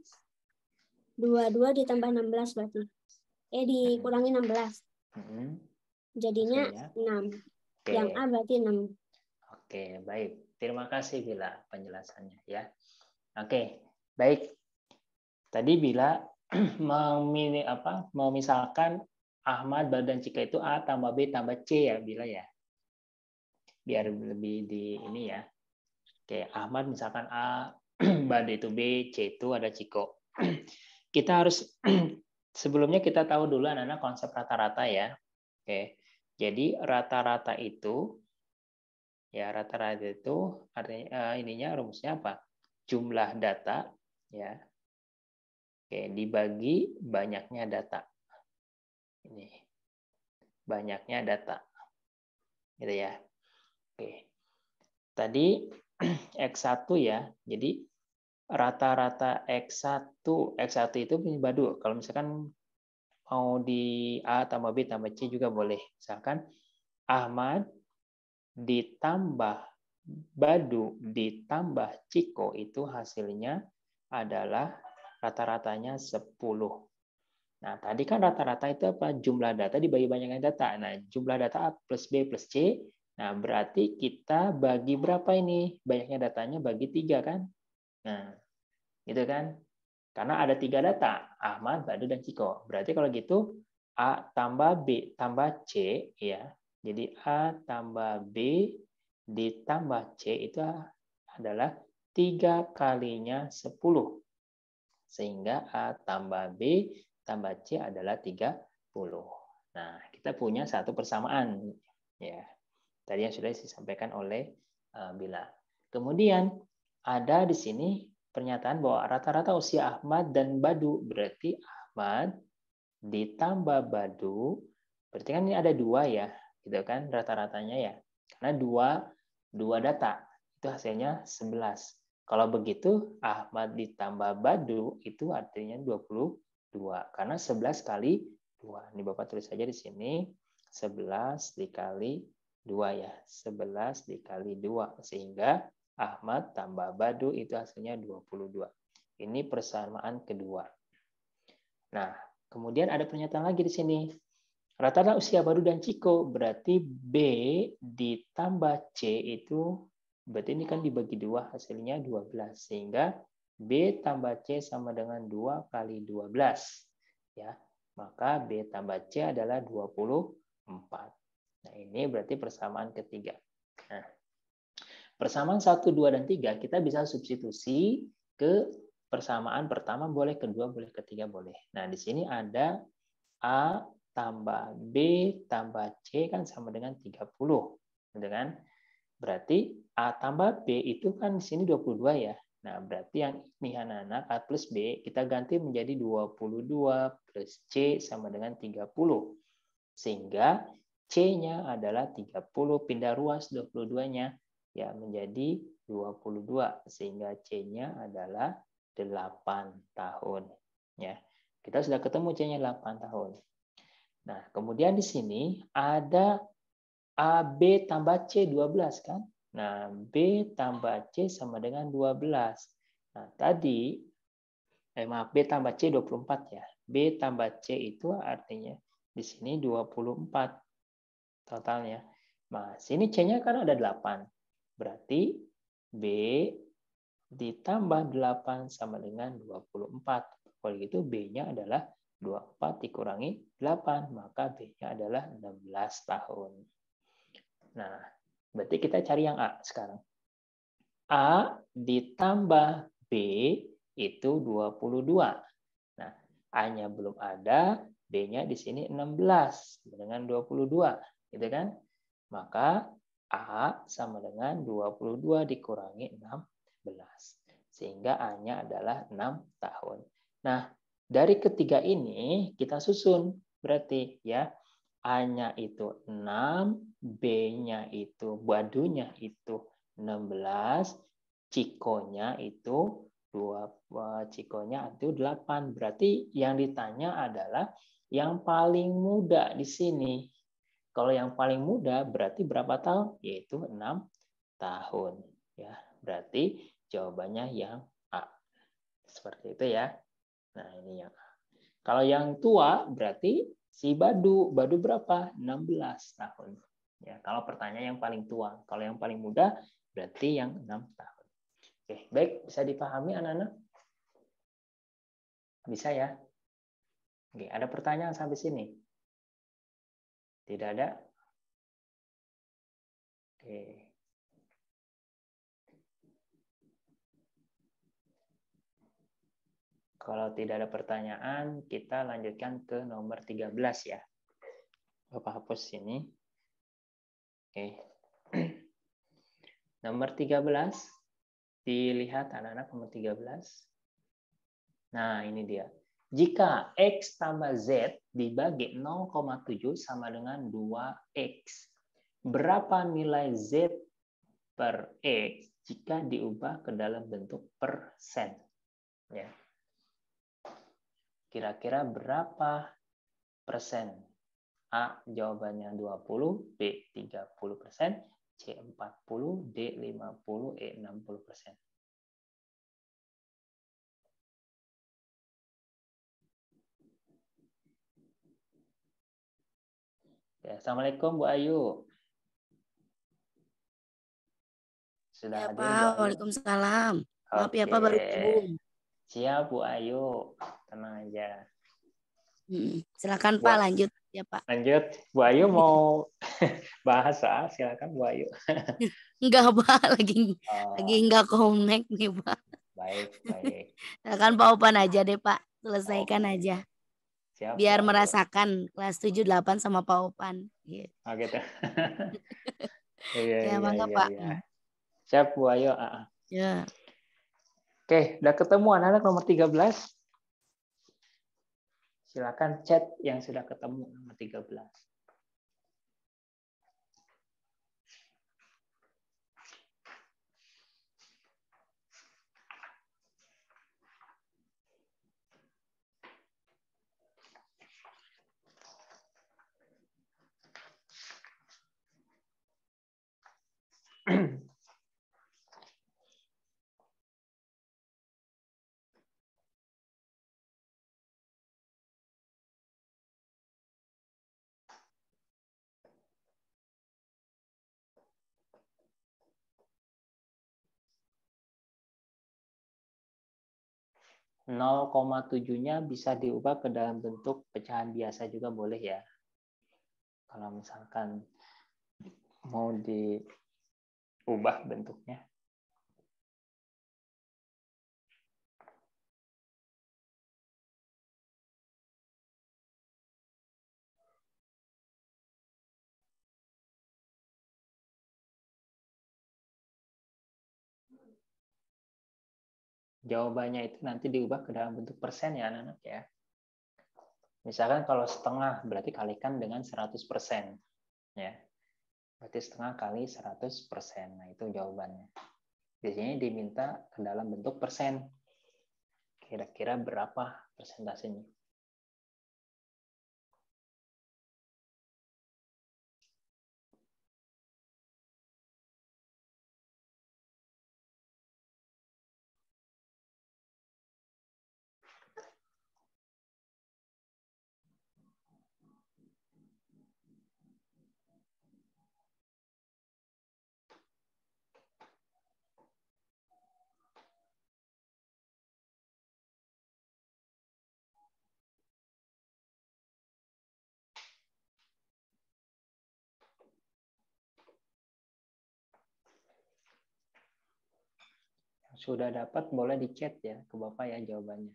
22 ditambah 16 berarti. Dikurangi 16. Jadinya Hasilnya? 6. Oke. Yang A berarti 6. Oke, baik. Terima kasih Bila penjelasannya ya. Oke, baik. Tadi bila misalkan Ahmad, Badu, dan Ciko itu A tambah B tambah C ya, bila ya. Biar lebih di ini ya. Oke, Ahmad misalkan A, Badu itu B, C itu ada Ciko. Kita harus sebelumnya kita tahu dulu anak-anak konsep rata-rata ya. Oke. Jadi rata-rata itu ya, rata-rata itu artinya ininya rumusnya apa? Jumlah data ya. Oke, dibagi banyaknya data. Ini. Banyaknya data. Gitu ya. Oke. Tadi X1 ya. Jadi rata-rata X1 itu punya Badu. Kalau misalkan mau di A tambah B tambah C juga boleh. Misalkan Ahmad ditambah Badu ditambah Ciko itu hasilnya adalah rata-ratanya 10. Nah, tadi kan rata-rata itu apa? Jumlah data dibagi banyaknya data. Nah, jumlah data A plus B plus C. Nah, berarti kita bagi berapa ini? Banyaknya datanya bagi 3 kan? Nah, gitu kan? Karena ada 3 data, Ahmad, Badu, dan Ciko. Berarti kalau gitu, A tambah B tambah C, ya. Jadi A tambah B ditambah C itu adalah 3 kalinya 10. Sehingga A tambah B tambah C adalah 30. Nah, kita punya satu persamaan. Ya, tadi yang sudah disampaikan oleh Bila. Kemudian, ada di sini pernyataan bahwa rata-rata usia Ahmad dan Badu. Berarti Ahmad ditambah Badu. Berarti kan ini ada 2 ya. Gitu kan rata-ratanya ya. Karena dua data. Itu hasilnya 11. Kalau begitu, Ahmad ditambah Badu itu artinya 22. Karena 11 kali 2. Ini Bapak tulis saja di sini. 11 dikali 2 ya. 11 dikali 2. Sehingga Ahmad tambah Badu itu hasilnya 22. Ini persamaan kedua. Nah, kemudian ada pernyataan lagi di sini. Rata-rata usia Badu dan Ciko berarti B ditambah C itu berarti ini kan dibagi 2 hasilnya 12. Sehingga B tambah C sama dengan 2 kali 12. Ya, maka B tambah C adalah 24. Nah, ini berarti persamaan ketiga. Nah, persamaan 1, 2, dan 3 kita bisa substitusi ke persamaan pertama boleh, kedua boleh, ketiga boleh. Nah, di sini ada A tambah B tambah C kan sama dengan 30. Gitu kan? Berarti A tambah B itu kan di sini 22 ya. Nah, berarti yang ini anak-anak A plus B kita ganti menjadi 22 plus C sama dengan 30. Sehingga C-nya adalah 30 pindah ruas 22-nya ya menjadi 22 sehingga C-nya adalah 8 tahun ya. Kita sudah ketemu C-nya 8 tahun. Nah, kemudian di sini ada AB tambah C 12 kan? Nah, B tambah C sama dengan 12. Nah, tadi maaf, B tambah C 24 ya. B tambah C itu artinya di sini 24 totalnya. Nah, sini C-nya kan ada 8. Berarti B ditambah 8 sama dengan 24. Kalau gitu B-nya adalah 24 dikurangi 8, maka B-nya adalah 16 tahun. Nah, berarti kita cari yang A sekarang. A ditambah B itu 22. Nah, A-nya belum ada, B-nya di sini 16 dengan 22, gitu kan? Maka A sama dengan 22 dikurangi 16. Sehingga A-nya adalah 6 tahun. Nah, dari ketiga ini kita susun berarti ya. A-nya itu 6, B-nya itu Badunya itu 16, Cikonya itu 8. Berarti yang ditanya adalah yang paling muda di sini. Kalau yang paling muda berarti berapa tahun? Yaitu 6 tahun. Ya, berarti jawabannya yang A. Seperti itu ya. Nah, ini yang A. Kalau yang tua berarti si Badu. Badu berapa? 16 tahun. Ya, kalau pertanyaan yang paling tua. Kalau yang paling muda berarti yang 6 tahun. Oke, baik, bisa dipahami anak-anak? Bisa ya? Oke, ada pertanyaan sampai sini? Tidak ada? Oke. Kalau tidak ada pertanyaan, kita lanjutkan ke nomor 13 ya. Bapak hapus sini. Oke. Nomor 13. Dilihat anak-anak nomor 13. Nah, ini dia. Jika X tambah Z dibagi 0,7 sama dengan 2X. Berapa nilai Z per X jika diubah ke dalam bentuk persen? Ya. Kira-kira berapa persen? A jawabannya 20, B 30%, C 40, D 50, E 60%. Ya, Assalamualaikum Bu Ayu. Sudah Ya hadir Bu Pak, Ayu? Waalaikumsalam. Maaf Oke. ya Pak, baru gabung. Siap Bu Ayu, tenang aja. Silakan Pak, lanjut ya Pak. Lanjut, Bu Ayu mau bahas soal, silakan Bu Ayu. Enggak Pak, lagi enggak connect nih Pak. Baik, baik. Silakan Pak Opan aja deh Pak, selesaikan aja. Siap, biar Bu Ayu. merasakan kelas 7-8 sama Pak Opan. Gitu. Oh gitu. Iya, Ya, iya, mangga iya, Pak. iya. Siap Bu Ayu. Ya. Oke, udah ketemu anak-anak nomor 13. Silakan chat yang sudah ketemu nomor 13. Nol koma 7-nya bisa diubah ke dalam bentuk pecahan biasa juga boleh ya. Kalau misalkan mau diubah bentuknya. Jawabannya itu nanti diubah ke dalam bentuk persen ya anak-anak ya. Misalkan kalau setengah berarti kalikan dengan 100%. Ya. Berarti setengah kali 100%. Nah, itu jawabannya. Di sini diminta ke dalam bentuk persen. Kira-kira berapa persentasenya? Sudah dapat boleh di chat ya ke Bapak ya jawabannya.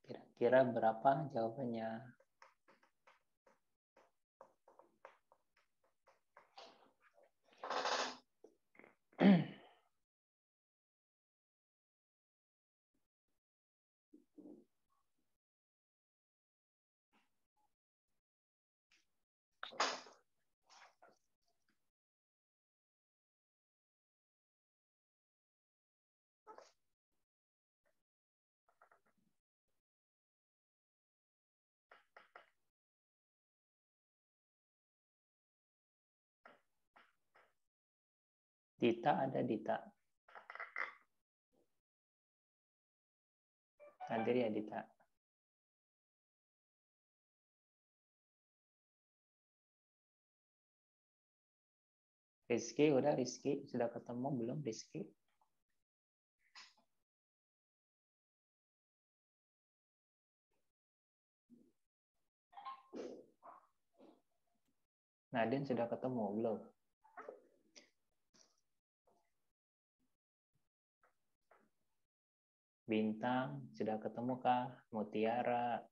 Kira-kira berapa jawabannya? Dita ada Dita. Hadir ya Dita. Rizky, udah Rizky? Sudah ketemu belum Rizky? Nadine sudah ketemu belum? Bintang, sudah ketemu kah? Mutiara,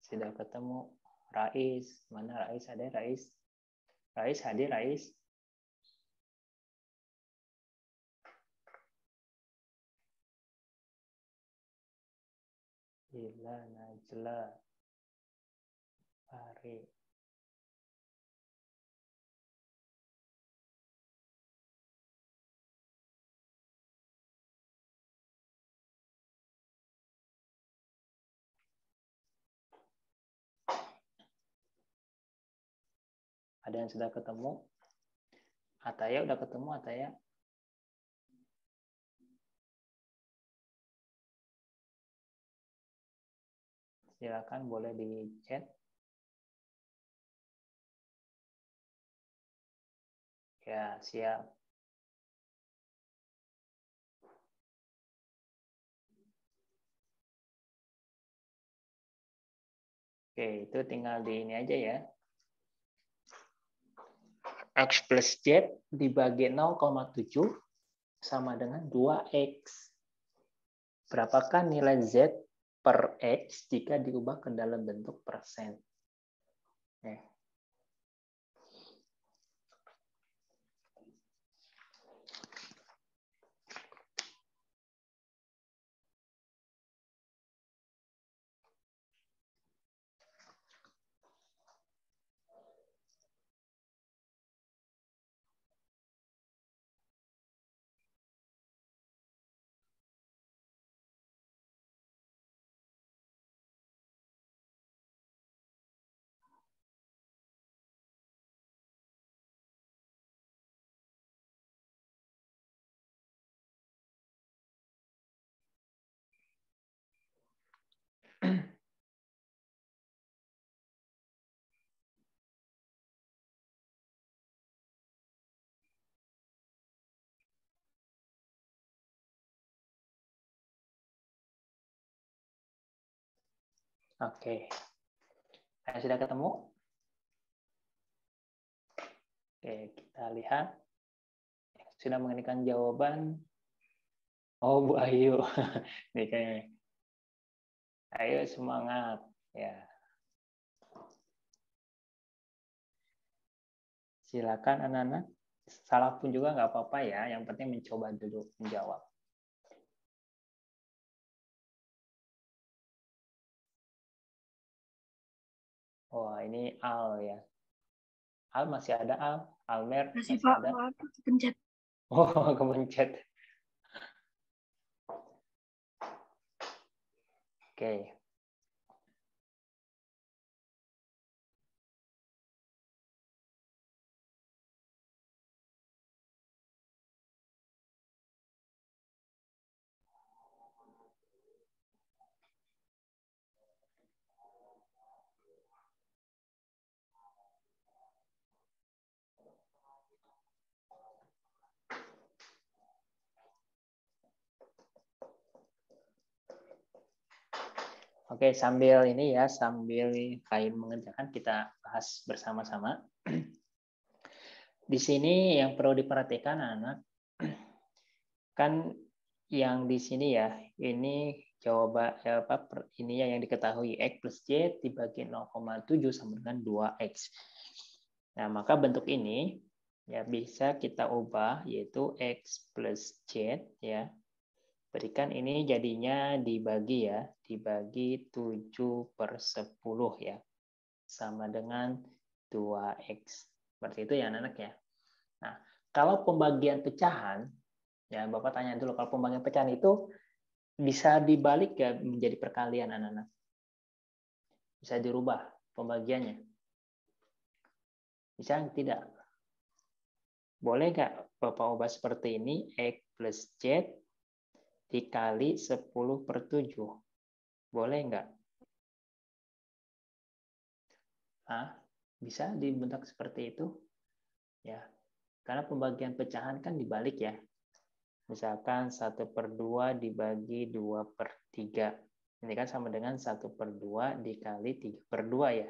sudah ketemu. Rais, mana Rais? Ada Rais? Rais hadir, Rais? Ila, Najla, Ari. Ada yang sudah ketemu? Ataya udah ketemu, Ataya? Silakan boleh di chat. Ya, siap. Oke, itu tinggal di ini aja ya. X plus Z dibagi 0,7 sama dengan 2X. Berapakah nilai Z per X jika diubah ke dalam bentuk persen? Oke. Sudah ketemu? Oke, kita lihat. Sudah mengetikkan jawaban. Oh, Bu Ayu. Ini kayaknya. Ayo semangat. Ya. Silakan anak-anak. Salah pun juga nggak apa-apa ya. Yang penting mencoba dulu menjawab. Wah, ini Al ya. Al masih ada Al? Almer masih Pak, ada? maaf, kepencet. Oh, kepencet. Oke. Oke, sambil ini ya, sambil kalian mengerjakan, kita bahas bersama-sama. Di sini yang perlu diperhatikan anak, kan yang di sini ya, ini jawaban ini yang diketahui X plus Y dibagi 0,7 sama dengan 2X. Nah, maka bentuk ini ya bisa kita ubah yaitu X plus Z ya. Berikan ini jadinya dibagi ya, dibagi 7/10 ya. Sama dengan 2X. Seperti itu ya anak-anak ya. Nah, kalau pembagian pecahan, ya Bapak tanya dulu, kalau pembagian pecahan itu bisa dibalik ya menjadi perkalian anak-anak? Bisa dirubah pembagiannya? Bisa tidak? Boleh nggak Bapak ubah seperti ini, X plus Z dikali 10/7. Boleh nggak? Bisa dibentuk seperti itu? Ya. Karena pembagian pecahan kan dibalik ya. Misalkan 1/2 dibagi 2/3. Ini kan sama dengan 1/2 dikali 3/2 ya.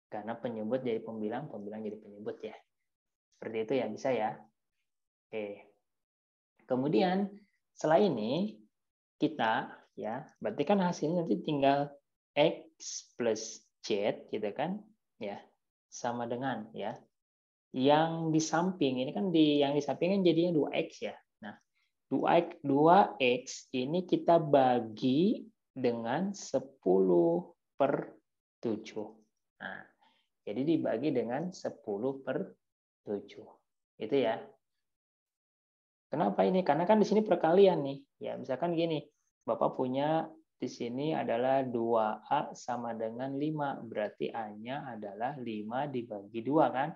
Karena penyebut jadi pembilang, pembilang jadi penyebut ya. Seperti itu ya, bisa ya. Oke. Kemudian setelah ini kita ya, berarti kan hasilnya nanti tinggal X plus Z gitu kan ya, sama dengan ya. Yang di samping ini kan yang di samping kan jadinya 2X ya. Nah, 2X ini kita bagi dengan 10/7. Nah, jadi dibagi dengan 10/7. Itu ya. Kenapa ini? Karena kan di sini perkalian nih. Ya, misalkan gini, Bapak punya di sini adalah 2A sama dengan 5. Berarti A-nya adalah 5 dibagi 2 kan?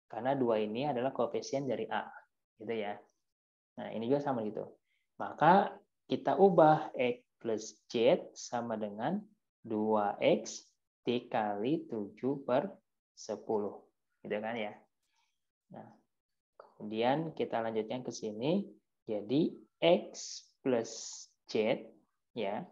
Karena 2 ini adalah koefisien dari A. Gitu ya. Nah, ini juga sama gitu. Maka kita ubah X plus Z sama dengan 2X dikali 7/10. Gitu kan ya. Nah, kemudian kita lanjutkan ke sini. Jadi X plus Z ya.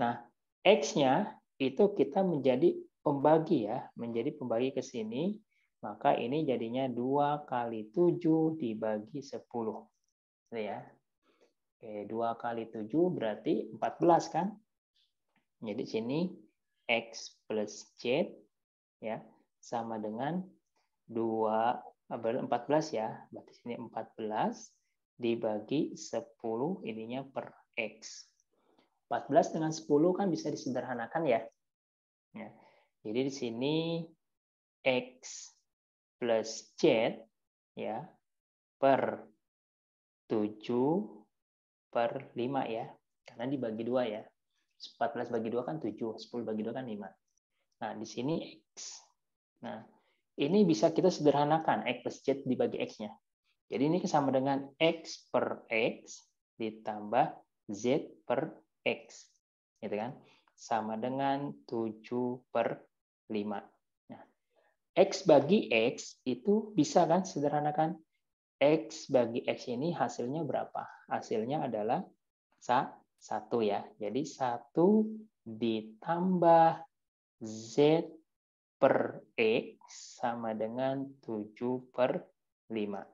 Nah, X-nya itu kita menjadi pembagi ya, menjadi pembagi ke sini. Maka ini jadinya 2 kali 7 dibagi 10. Gitu ya. Oke, 2 kali 7 berarti 14 kan? Jadi sini X plus Z ya sama dengan 14 ya. Berarti sini 14 dibagi 10 ininya per X. 14 dengan 10 kan bisa disederhanakan ya. Ya. Jadi di sini X plus Z ya per 7/5 ya. Karena dibagi 2 ya. 14 bagi 2 kan 7, 10 bagi 2 kan 5. Nah, di sini X. Nah, ini bisa kita sederhanakan X plus Z dibagi X-nya. Jadi ini sama dengan X per X ditambah Z per X. Gitu kan? Sama dengan 7/5. Nah, X bagi X itu bisa kan sederhanakan? X bagi X ini hasilnya berapa? Hasilnya adalah 1 ya. Jadi 1 ditambah Z per X sama dengan 7/5.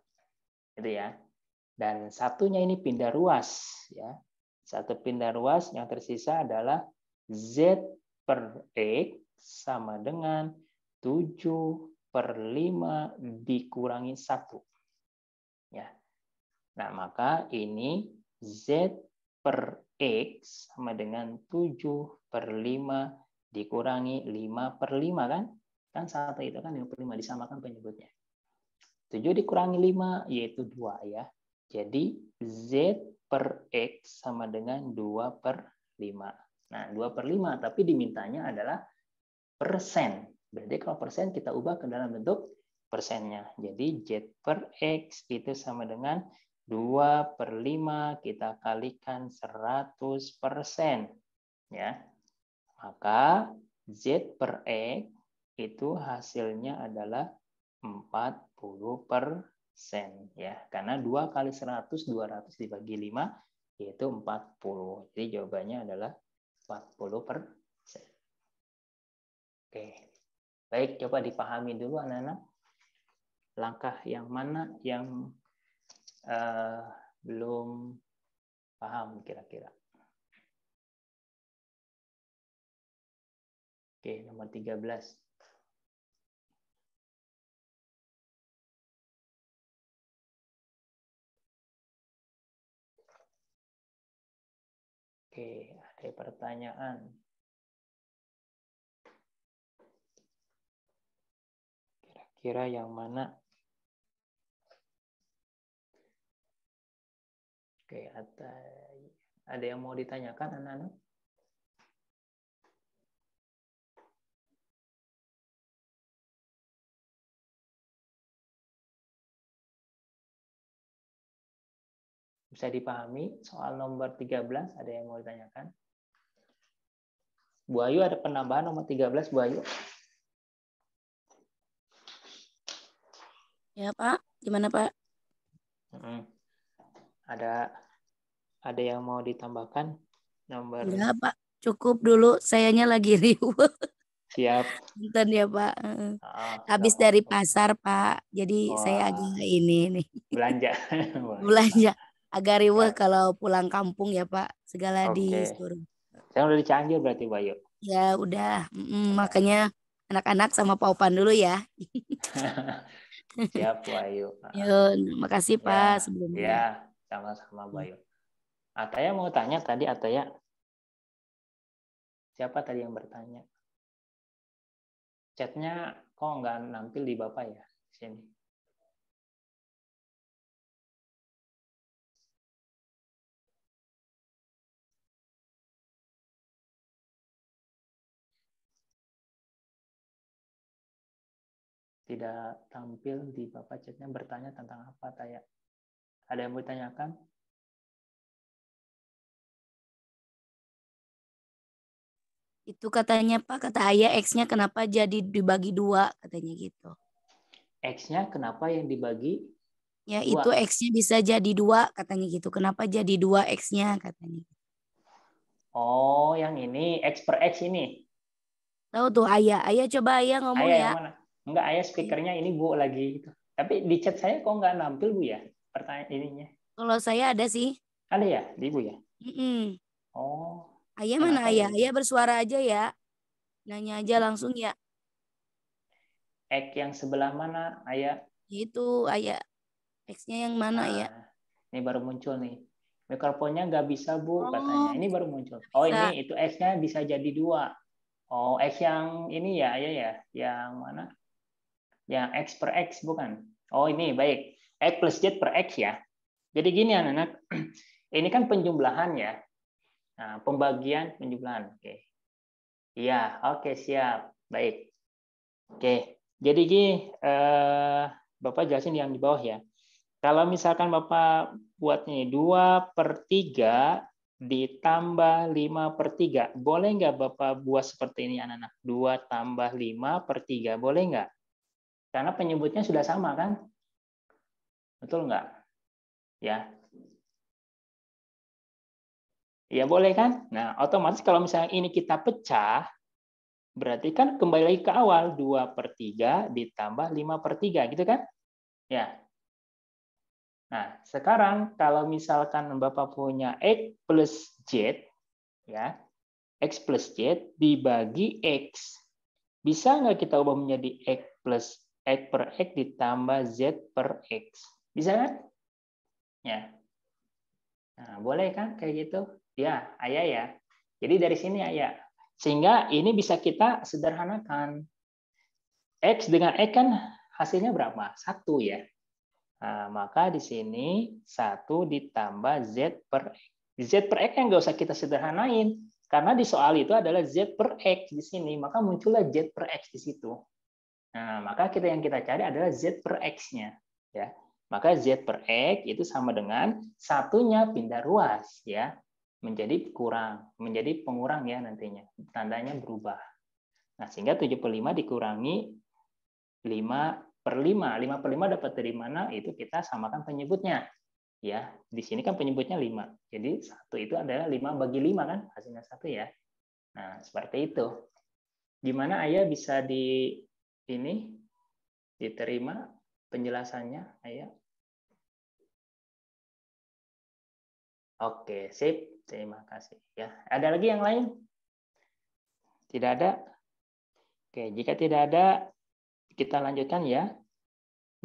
Gitu ya. Dan satunya ini pindah ruas ya. Satu pindah ruas, yang tersisa adalah Z per X sama dengan 7/5 dikurangi 1. Ya. Nah, maka ini Z per X sama dengan 7/5 dikurangi 5/5 kan? Kan 1 itu kan 5/5 disamakan penyebutnya. 7 dikurangi 5 yaitu 2 ya. Jadi Z per X sama dengan 2/5. Nah, 2/5 tapi dimintanya adalah persen. Berarti kalau persen kita ubah ke dalam bentuk persennya. Jadi Z per X itu sama dengan 2/5 kita kalikan 100%. Ya. Maka Z per X itu hasilnya adalah 40%. Ya. Karena 2 kali 100, 200 dibagi 5 yaitu 40. Jadi jawabannya adalah 40%. Oke. Baik, coba dipahami dulu anak-anak. Langkah yang mana yang belum paham kira-kira? Oke, nomor 13. Oke, ada pertanyaan. Kira-kira yang mana? Oke, ada yang mau ditanyakan anak-anak? Bisa dipahami soal nomor 13, ada yang mau ditanyakan? Bu Ayu, ada penambahan nomor 13, Bu Ayu? Ya, Pak. Gimana, Pak? Ada yang mau ditambahkan? Nomor Enggak, Pak. Cukup dulu. Sayanya lagi riuh. siap. Punten ya, Pak. Habis nggak dari apa-apa. pasar, Pak. Jadi saya Wah, agak ini nih. belanja. Belanja. Agak riuh Siap. kalau pulang kampung ya, Pak. Segala Oke. disuruh. Saya udah di Cianjur berarti, Bayu. Ya, udah. Makanya anak-anak sama paupan dulu ya. Siap, Bayu. Yuk, makasih Pak Ya, sebelumnya. ya, sama-sama, Bayu. Ataya mau tanya tadi, Ataya. Siapa tadi yang bertanya? Chatnya kok nggak nampil di Bapak ya? Sini. Tidak tampil di Bapak chatnya, bertanya tentang apa, Taya? Ada yang mau ditanyakan? Itu katanya Pak, kata Ayah X-nya kenapa jadi dibagi 2 katanya gitu. X-nya kenapa yang dibagi? Ya 2? itu X-nya bisa jadi 2 katanya gitu. Kenapa jadi 2 X-nya katanya. Oh, yang ini X per X ini. Tahu tuh Ayah. Ayah coba Ayah ngomong Ayah ya. yang mana? Enggak, Ayah speakernya ini Bu lagi gitu. Tapi di chat saya kok nggak nampil Bu ya? Pertanyaan ininya. Kalau saya ada sih. Ada ya di Bu ya? Oh. Oh. Ayah mana Ayah? Ayah bersuara aja ya. Nanya aja langsung ya. X yang sebelah mana, Ayah? Itu Ayah. X-nya yang mana ya? Ini baru muncul nih. Mikrofonnya nggak bisa Bu katanya. Ini baru muncul. Bisa. Oh ini itu X-nya bisa jadi 2. Oh X yang ini ya Ayah ya? Yang mana? Yang X per X bukan? Oh ini baik. X plus Z per X ya. Jadi gini anak-anak. Ini kan penjumlahan ya. Nah, pembagian penjumlahan. Oke. Iya, oke siap. Baik. Oke. Jadi gini, Bapak jelasin yang di bawah ya. Kalau misalkan Bapak buat nih 2/3 ditambah 5/3, boleh nggak Bapak buat seperti ini anak-anak? 2 tambah 5/3, boleh nggak? Karena penyebutnya sudah sama kan? Betul nggak? Ya. Ya boleh kan? Nah, otomatis kalau misalnya ini kita pecah, berarti kan kembali lagi ke awal. 2/3 ditambah 5/3, gitu kan? Ya. Nah, sekarang kalau misalkan Bapak punya X plus Z, ya, X plus Z dibagi X. Bisa nggak kita ubah menjadi X plus X per X ditambah Z per X? Bisa kan? Ya. Nah, boleh kan kayak gitu? Ya, Ayah ya. Jadi dari sini Ayah. Sehingga ini bisa kita sederhanakan. X dengan X kan hasilnya berapa? 1 ya. Nah, maka di sini 1 ditambah Z per X. Z per X yang nggak usah kita sederhanain. Karena di soal itu adalah Z per X di sini. Maka muncullah Z per X di situ. Nah, maka yang kita cari adalah Z per X-nya. Ya. Maka Z per X itu sama dengan satunya pindah ruas. Ya. Menjadi kurang, menjadi pengurang ya nantinya. Tandanya berubah. Nah, sehingga 75 dikurangi 5/5. 5/5 dapat dari mana? Itu kita samakan penyebutnya. Ya, di sini kan penyebutnya 5. Jadi 1 itu adalah 5/5 kan? Hasilnya 1 ya. Nah, seperti itu. Gimana Ayah bisa diterima penjelasannya, Ayah? Oke, sip. Terima kasih ya. Ada lagi yang lain? Tidak ada? Oke, jika tidak ada, kita lanjutkan ya.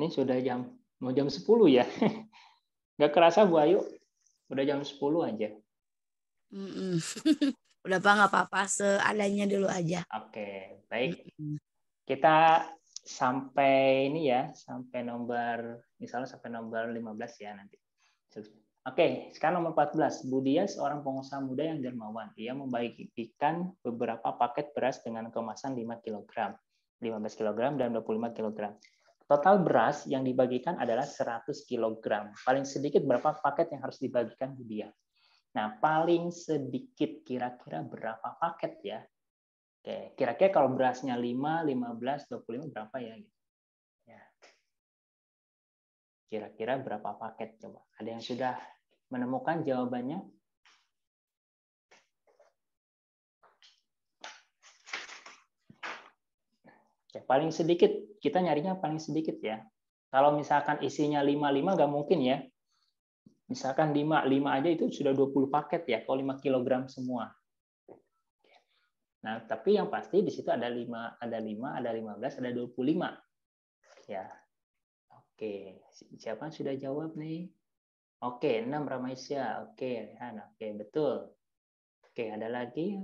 Ini sudah mau jam 10 ya. Nggak kerasa Bu Ayu, udah jam 10 aja. Udah Pak, nggak apa-apa. Seadanya dulu aja. Oke, baik. Kita sampai ini ya, sampai misalnya sampai nomor 15 ya nanti. Oke, sekarang nomor 14. Budia seorang pengusaha muda yang dermawan. Ia membagikan beberapa paket beras dengan kemasan 5 kg, 15 kg, dan 25 kg. Total beras yang dibagikan adalah 100 kg. Paling sedikit berapa paket yang harus dibagikan Budia? Nah, paling sedikit kira-kira berapa paket ya? Oke, kira-kira kalau berasnya 5, 15, 25 berapa ya? Kira-kira berapa paket coba? Ada yang sudah menemukan jawabannya? Ya, paling sedikit, kita nyarinya paling sedikit ya. Kalau misalkan isinya 5 nggak mungkin ya. Misalkan 5 aja itu sudah 20 paket ya, kalau 5 kg semua. Nah, tapi yang pasti di situ ada 5, ada 15, ada 25. Ya. Oke, siapa sudah jawab nih? Oke, 6 Ramaisya. Oke, Rehan. Oke, betul. Oke, ada lagi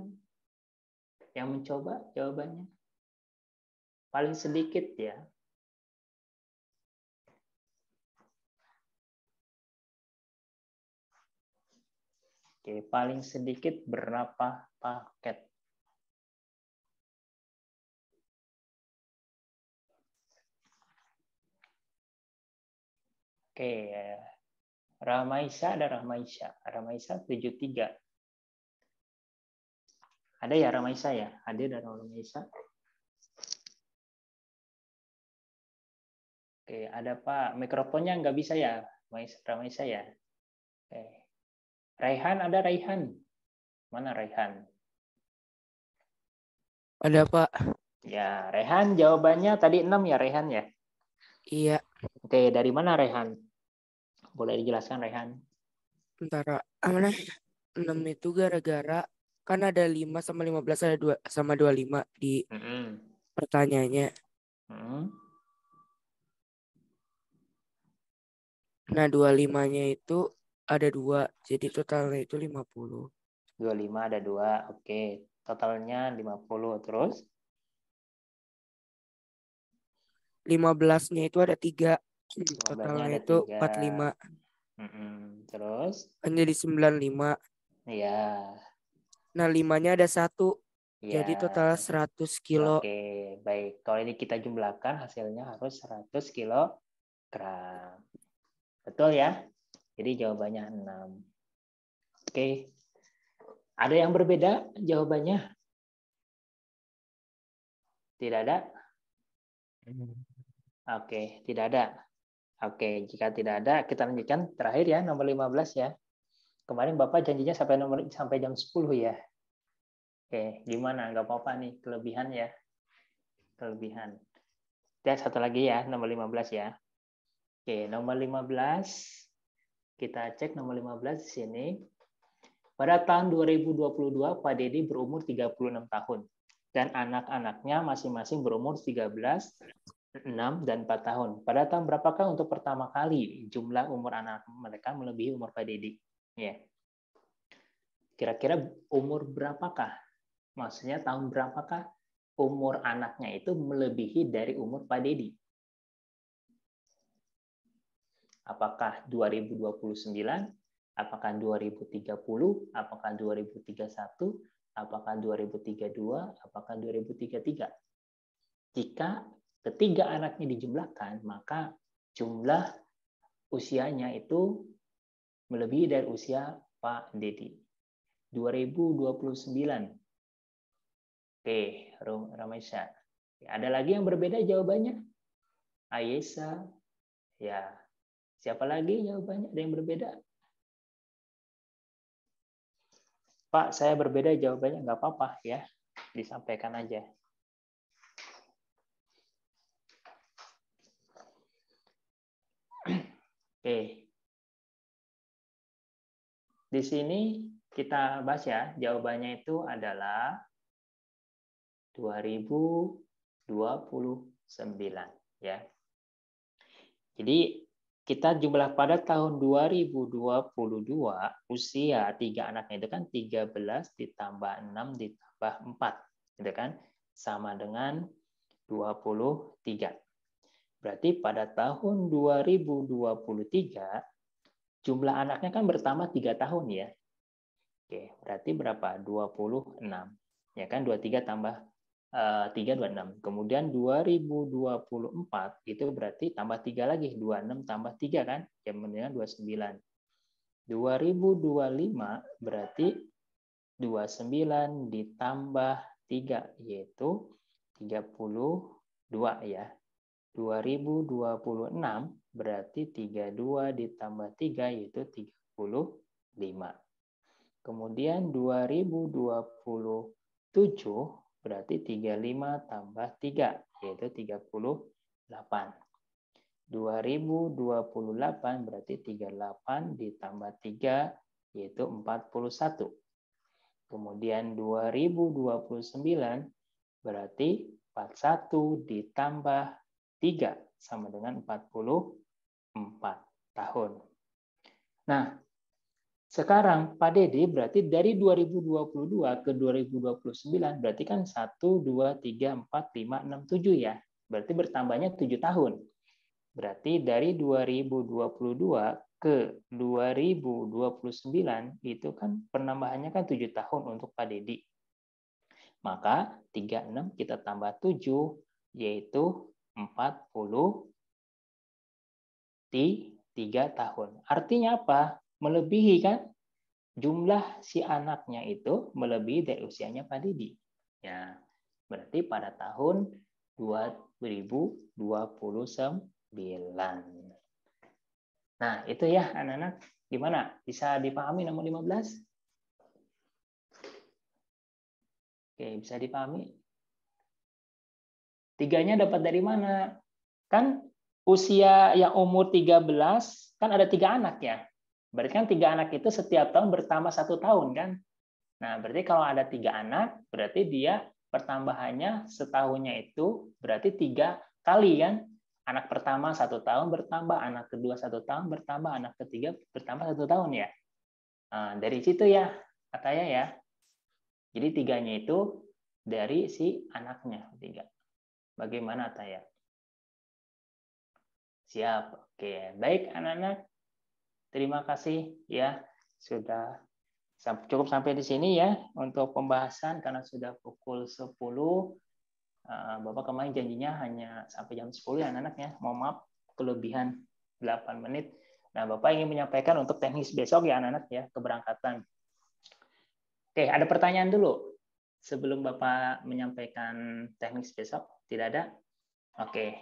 yang mencoba jawabannya? Paling sedikit ya. Oke, paling sedikit berapa paket? Oke, Ramaisya ada Ramaisya. Ramaisya 73. Ada ya Ramaisya ya? Hadir dan Ramaisya. Oke, ada Pak. Mikrofonnya nggak bisa ya, Ramaisya ya? Oke. Raihan ada Raihan. Mana Raihan? Ada Pak. Ya, Raihan jawabannya tadi 6 ya Raihan ya? Iya. Oke, dari mana Raihan? Boleh dijelaskan Raihan? Antara 6 itu gara-gara kan ada 5 sama 15 ada 2 sama 25 di pertanyaannya. Nah, 25-nya itu ada 2, jadi totalnya itu 50. 25 ada 2, oke. Totalnya 50, terus? 15-nya itu ada 3, 15-nya totalnya ada itu 3. 45. Terus? Kan jadi 95. Iya. Nah, 5-nya ada 1. Ya. Jadi total 100 kilo. Oke, baik. Kalau ini kita jumlahkan hasilnya harus 100 kilogram. Betul ya? Jadi jawabannya 6. Oke. Ada yang berbeda jawabannya? Tidak ada? Oke, tidak ada. Oke, jika tidak ada, kita lanjutkan terakhir ya, nomor 15 ya. Kemarin Bapak janjinya sampai jam 10 ya. Oke, gimana? Nggak apa-apa nih, kelebihan ya. Kelebihan. Dan satu lagi ya, nomor 15 ya. Oke, nomor 15. Kita cek nomor 15 di sini. Pada tahun 2022, Pak Dedi berumur 36 tahun. Dan anak-anaknya masing-masing berumur 13, 6, dan 4 tahun. Pada tahun berapakah untuk pertama kali jumlah umur anak mereka melebihi umur Pak Dedi? Ya. Kira-kira umur berapakah? Maksudnya tahun berapakah umur anaknya itu melebihi dari umur Pak Dedi? Apakah 2029? Apakah 2030? Apakah 2031? Apakah 2032? Apakah 2033? Jika ketiga anaknya dijumlahkan, maka jumlah usianya itu melebihi dari usia Pak Dedi. 2029. Oke, Ramaisya. Ada lagi yang berbeda jawabannya? Ayesa. Ya. Siapa lagi jawabannya? Ada yang berbeda? Pak, saya berbeda jawabannya. Nggak apa-apa ya. Disampaikan aja. Oke. Di sini kita bahas ya. Jawabannya itu adalah 2029 ya. Jadi kita jumlah pada tahun 2022 usia 3 anaknya itu kan 13 ditambah 6 ditambah 4 gitu kan sama dengan 23. Berarti pada tahun 2023 jumlah anaknya kan bertambah 3 tahun ya. Oke, berarti berapa? 26. Ya kan 23 tambah 3, 26. Kemudian 2024 itu berarti tambah 3 lagi. 26 tambah 3 kan? Yang dengan 29. 2025 berarti 29 ditambah 3 yaitu 32 ya. 2026 berarti 32 ditambah 3 yaitu 35. Kemudian 2027 berarti 35 tambah 3 yaitu 38. 2028 berarti 38 ditambah 3 yaitu 41. Kemudian 2029 berarti 41 ditambah 3 sama dengan 44 tahun. Nah, sekarang Pak Dedi berarti dari 2022 ke 2029 berarti kan 1, 2, 3, 4, 5, 6, 7 ya. Berarti bertambahnya 7 tahun. Berarti dari 2022 ke 2029 itu kan penambahannya kan 7 tahun untuk Pak Dedi. Maka 36 kita tambah 7 yaitu 43 tahun. Artinya apa? Melebihi kan? Jumlah si anaknya itu melebihi dari usianya Pak Dedi. Ya, berarti pada tahun 2029. Nah, itu ya anak-anak. Gimana? Bisa dipahami nomor 15? Oke, bisa dipahami? Tiganya dapat dari mana? Kan usia yang umur 13, kan ada 3 anak ya. Berarti kan 3 anak itu setiap tahun bertambah 1 tahun kan? Nah, berarti kalau ada 3 anak, berarti dia pertambahannya setahunnya itu berarti 3 kali kan? Anak pertama 1 tahun bertambah, anak kedua 1 tahun bertambah, anak ketiga bertambah 1 tahun ya. Nah, dari situ ya katanya ya. Jadi 3-nya itu dari si anaknya 3. Bagaimana Taya? Siap. Oke, baik anak-anak. Terima kasih ya sudah cukup sampai di sini ya untuk pembahasan karena sudah pukul 10. Bapak kemarin janjinya hanya sampai jam 10 ya anak-anak ya. Mohon maaf kelebihan 8 menit. Nah, Bapak ingin menyampaikan untuk teknis besok ya anak-anak ya, keberangkatan. Oke, ada pertanyaan dulu sebelum Bapak menyampaikan teknis besok? Tidak ada? Oke.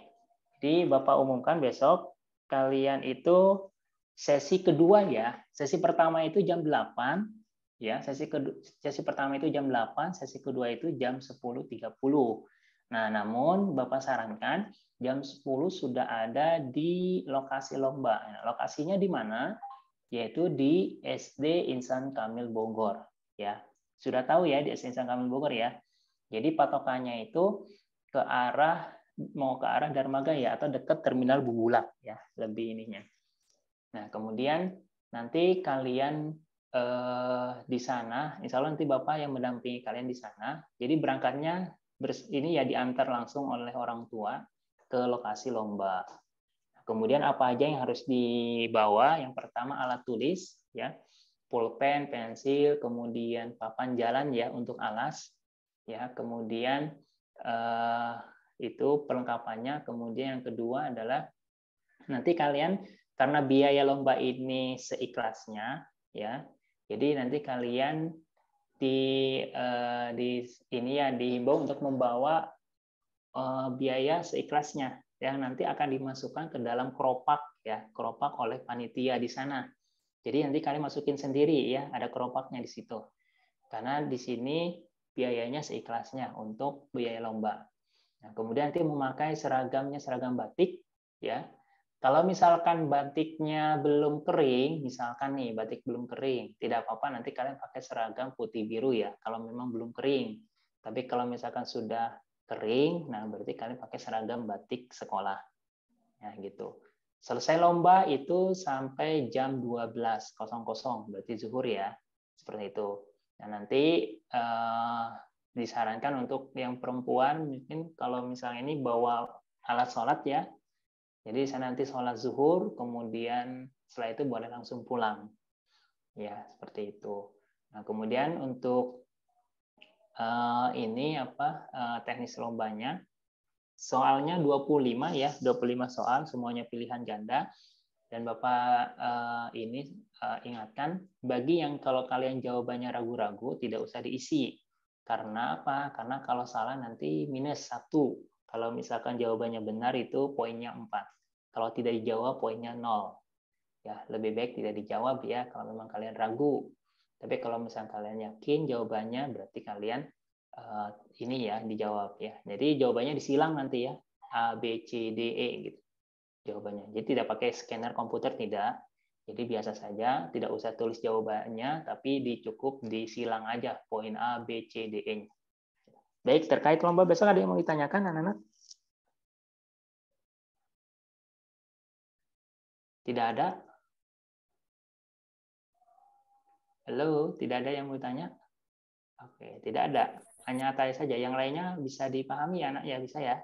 Jadi Bapak umumkan besok kalian itu sesi kedua ya. Sesi pertama itu jam 8 ya. Sesi pertama itu jam 8, sesi kedua itu jam 10.30. Nah, namun Bapak sarankan jam 10 sudah ada di lokasi lomba. Nah, lokasinya di mana? Yaitu di SD Insan Kamil Bogor ya. Sudah tahu ya di SD Insan Kamil Bogor ya. Jadi patokannya itu mau ke arah Darmagaya atau dekat Terminal Bubulak ya, lebih ininya. Nah, kemudian nanti kalian di sana, insya Allah nanti Bapak yang mendampingi kalian di sana. Jadi berangkatnya ini ya diantar langsung oleh orang tua ke lokasi lomba. Kemudian apa aja yang harus dibawa? Yang pertama alat tulis ya, pulpen, pensil, kemudian papan jalan ya untuk alas ya, kemudian itu perlengkapannya. Kemudian yang kedua adalah nanti kalian karena biaya lomba ini seikhlasnya ya, jadi nanti kalian dihimbau untuk membawa biaya seikhlasnya yang nanti akan dimasukkan ke dalam keropak ya, keropak oleh panitia di sana. Jadi nanti kalian masukin sendiri ya, ada keropaknya di situ. Karena di sini biayanya seikhlasnya untuk biaya lomba. Nah, kemudian nanti memakai seragam batik ya. Kalau misalkan batiknya belum kering, misalkan nih batik belum kering, tidak apa-apa nanti kalian pakai seragam putih biru ya, kalau memang belum kering. Tapi kalau misalkan sudah kering, nah berarti kalian pakai seragam batik sekolah. Ya gitu. Selesai lomba itu sampai jam 12.00, berarti zuhur ya. Seperti itu. Nah, nanti disarankan untuk yang perempuan mungkin kalau misalnya ini bawa alat sholat ya. Jadi saya nanti sholat zuhur, kemudian setelah itu boleh langsung pulang. Ya, seperti itu. Nah, kemudian untuk teknis lombanya, soalnya 25 ya, 25 soal, semuanya pilihan ganda. Dan Bapak ingatkan, bagi yang kalau kalian jawabannya ragu-ragu, tidak usah diisi. Karena apa? Karena kalau salah nanti minus 1. Kalau misalkan jawabannya benar itu poinnya 4. Kalau tidak dijawab, poinnya 0. Ya, lebih baik tidak dijawab ya kalau memang kalian ragu. Tapi kalau misalnya kalian yakin jawabannya, berarti kalian ini ya dijawab ya. Jadi jawabannya disilang nanti ya, A, B, C, D, E gitu jawabannya. Jadi tidak pakai scanner komputer, tidak. Jadi biasa saja, tidak usah tulis jawabannya, tapi cukup disilang aja poin A, B, C, D, E-nya. Baik, terkait lomba besok ada yang mau ditanyakan anak-anak? Tidak ada? Halo, tidak ada yang mau ditanya? Oke, tidak ada. Hanya tanya saja. Yang lainnya bisa dipahami ya, anak ya, bisa ya?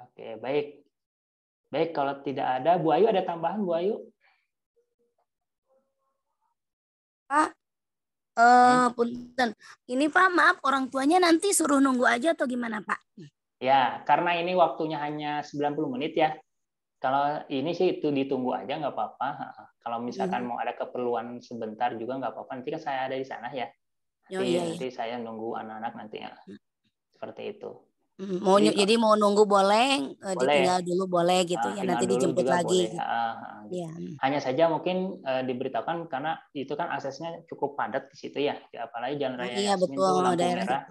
Oke, baik. Baik, kalau tidak ada, Bu Ayu ada tambahan, Bu Ayu? Pak, punten. Ini Pak, maaf orang tuanya nanti suruh nunggu aja atau gimana Pak? Ya, karena ini waktunya hanya 90 menit ya. Kalau ini sih itu ditunggu aja nggak apa-apa. Kalau misalkan mau ada keperluan sebentar juga nggak apa-apa. Nanti kan saya ada di sana ya. Nanti saya nunggu anak-anak nanti ya. Seperti itu. Jadi mau nunggu boleh, ditinggal dulu boleh gitu ya. Nanti dijemput lagi. Gitu. Ya. Hanya saja mungkin diberitahukan karena itu kan aksesnya cukup padat di situ ya. Apalagi Jalan Raya Yasmin itu lampu merah.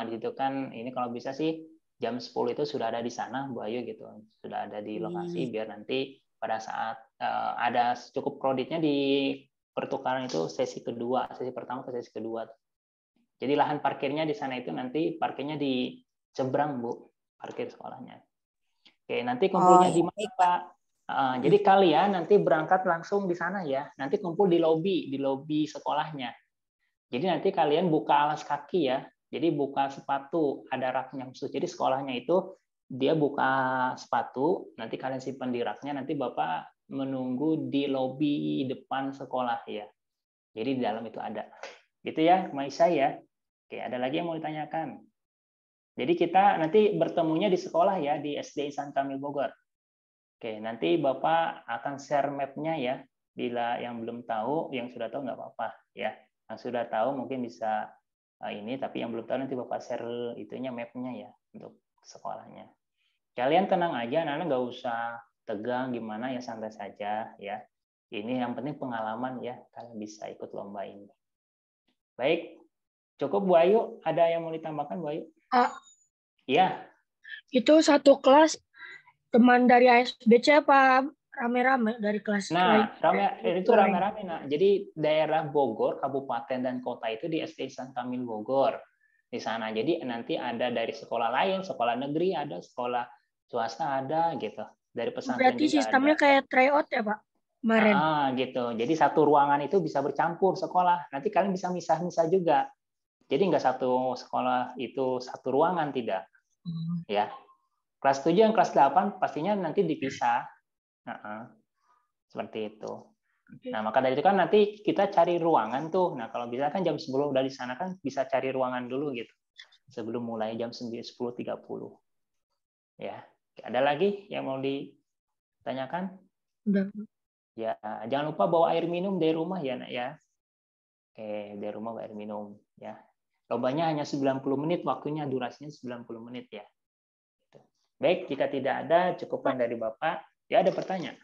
Di situ kan ini kalau bisa sih jam 10 itu sudah ada di sana, Bu Ayu gitu. Sudah ada di lokasi biar nanti pada saat ada cukup kreditnya di pertukaran itu sesi kedua, sesi pertama ke sesi kedua. Jadi lahan parkirnya di sana itu nanti parkirnya di seberang, Bu, parkir sekolahnya. Oke, nanti kumpulnya di mana, Pak? Jadi kalian nanti berangkat langsung di sana ya. Nanti kumpul di lobi sekolahnya. Jadi nanti kalian buka alas kaki ya. Jadi buka sepatu, ada raknya khusus. Jadi sekolahnya itu dia buka sepatu, nanti kalian simpan di raknya, nanti Bapak menunggu di lobi depan sekolah ya. Jadi di dalam itu ada. Gitu ya, Maisa ya. Oke, ada lagi yang mau ditanyakan? Jadi kita nanti bertemunya di sekolah ya, di SD Ihsan Kamil Bogor. Oke, nanti Bapak akan share map-nya ya. Bila yang belum tahu, yang sudah tahu nggak apa-apa ya. Yang sudah tahu mungkin bisa ini, tapi yang belum tahu nanti Bapak share itunya map-nya ya untuk sekolahnya. Kalian tenang aja, anak-anak nggak usah tegang gimana ya, santai saja ya. Ini yang penting pengalaman ya, kalian bisa ikut lomba ini. Baik, cukup Bu Ayu. Ada yang mau ditambahkan Bu Ayu? Iya. Itu satu kelas teman dari ASBC apa rame-rame dari kelas lain? Itu rame-rame. Nah, jadi daerah Bogor, kabupaten dan kota itu di SD Ihsan Kamil Bogor di sana. Jadi nanti ada dari sekolah lain, sekolah negeri ada, sekolah swasta ada gitu. Dari pesantren berarti juga sistemnya ada. kayak tryout ya Pak? Kemarin. Gitu. Jadi satu ruangan itu bisa bercampur sekolah. Nanti kalian bisa misah-misah juga. Jadi nggak satu sekolah itu satu ruangan, tidak. Ya. Kelas 7 dan kelas 8 pastinya nanti dipisah. Seperti itu. Nah, maka dari itu kan nanti kita cari ruangan tuh. Nah, kalau bisa kan jam 10 udah di sana kan bisa cari ruangan dulu gitu. Sebelum mulai jam 10.30. Ya. Ada lagi yang mau ditanyakan? Udah. Ya, jangan lupa bawa air minum dari rumah ya, Nak ya. Oke, dari rumah bawa air minum ya. Lombanya hanya 90 menit, waktunya durasinya 90 menit ya. Baik, jika tidak ada cukupan dari Bapak, ya ada pertanyaan.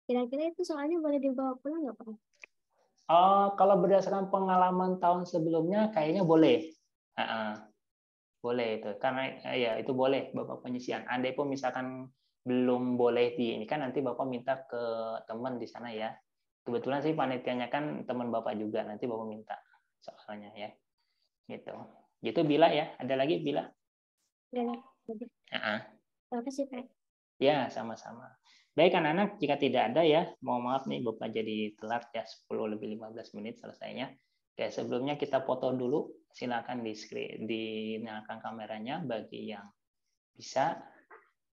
Kira-kira itu soalnya boleh dibawa pulang nggak Pak? Kalau berdasarkan pengalaman tahun sebelumnya, kayaknya boleh. Boleh itu, karena ya itu boleh Bapak penyisian. Andai pun misalkan belum boleh ini kan nanti Bapak minta ke teman di sana ya. Kebetulan sih panitianya kan teman Bapak juga, nanti Bapak minta soalnya ya. Gitu. Gitu Bila ya. Ada lagi Bila? Terima kasih Pak. Ya, sama-sama. Baik anak-anak, jika tidak ada ya, mohon maaf nih Bapak jadi telat ya 10 lebih 15 menit selesainya. Oke, sebelumnya kita foto dulu. Silakan dinyalakan kameranya bagi yang bisa,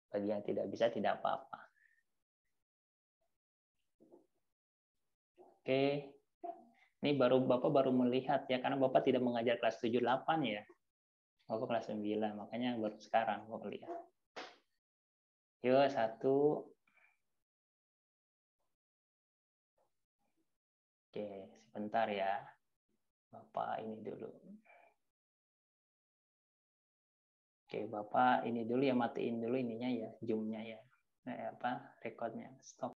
bagi yang tidak bisa tidak apa-apa. Oke. Ini Bapak baru melihat ya, karena Bapak tidak mengajar kelas 7-8 ya. Bapak kelas 9, makanya baru sekarang Bapak lihat. Yuk, 1. Oke, sebentar ya. Bapak ini dulu. Oke, Bapak ini dulu ya, matiin dulu ininya ya, Zoom-nya ya. Rekodnya. Stop.